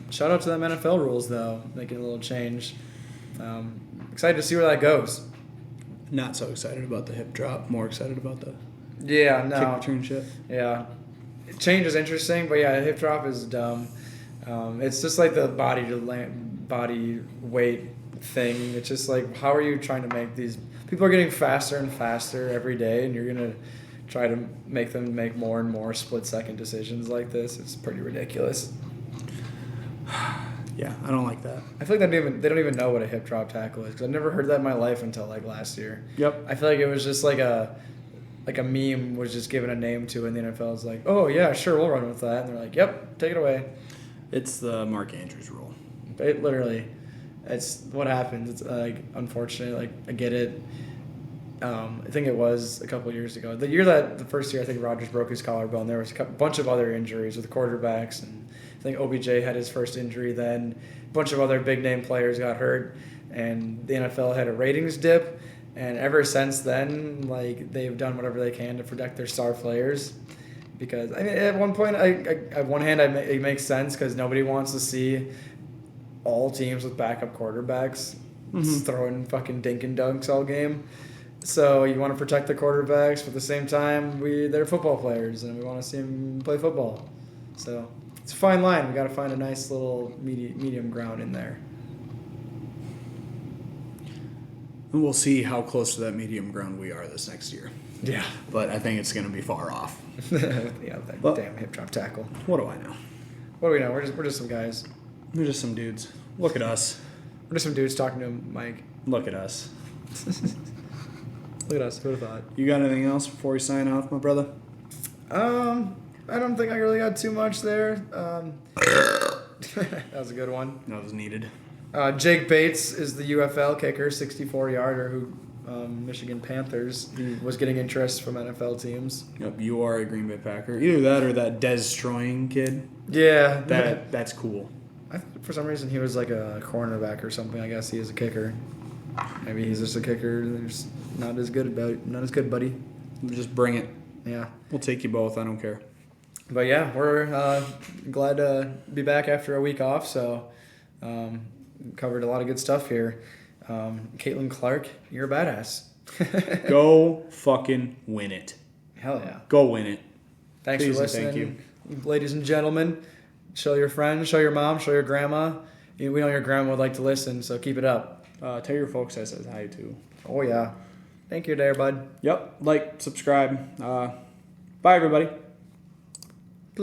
Shout out to them NFL rules, though, making a little change. Excited to see where that goes. Not so excited about the hip drop. More excited about the kick return shit. Yeah. Change is interesting, but yeah, hip drop is dumb. It's just like the body weight thing. It's just like, how are you trying to make these... People are getting faster and faster every day, and you're going to try to make them make more and more split-second decisions like this. It's pretty ridiculous. Yeah, I don't like that. I feel like they don't even know what a hip drop tackle is, because I've never heard that in my life until like last year. Yep. I feel like it was just like a meme was just given a name to, and the NFL is like, "Oh yeah, sure, we'll run with that," and they're like, "Yep, take it away." It's the Mark Andrews rule. It literally, it's what happens. It's like unfortunate. Like I get it. I think it was a couple years ago. The first year I think Rodgers broke his collarbone. There was a bunch of other injuries with quarterbacks, and I think OBJ had his first injury then. A bunch of other big name players got hurt, and the NFL had a ratings dip. And ever since then, like they've done whatever they can to protect their star players. Because I mean, at one point, on one hand, it makes sense because nobody wants to see all teams with backup quarterbacks throwing fucking dink and dunks all game. So you want to protect the quarterbacks, but at the same time, they're football players, and we want to see them play football. So it's a fine line. We got to find a nice little medium ground in there. And we'll see how close to that medium ground we are this next year. Yeah. But I think it's going to be far off. Yeah, that damn hip drop tackle. What do I know? What do we know? We're just some guys. We're just some dudes. Look at us. We're just some dudes talking to Mike. Look at us. Look at us. Who would have thought? You got anything else before we sign off, my brother? I don't think I really got too much there. That was a good one. That was needed. Jake Bates is the UFL kicker, 64-yarder, who Michigan Panthers. He was getting interest from NFL teams. Yep, you are a Green Bay Packer. Either that or that Des Stroying kid. Yeah. That's cool. For some reason, he was like a cornerback or something. I guess he is a kicker. Maybe he's just a kicker. There's not as good, buddy. Just bring it. Yeah. We'll take you both. I don't care. But yeah, we're glad to be back after a week off. So covered a lot of good stuff here. Caitlin Clark, you're a badass. Go fucking win it. Hell yeah. Go win it. Thanks Please for listening. Thank you. Ladies and gentlemen, show your friends, show your mom, show your grandma. We know your grandma would like to listen, so keep it up. Tell your folks I said hi too. Oh, yeah. Thank you there, bud. Yep. Like, subscribe. Bye, everybody.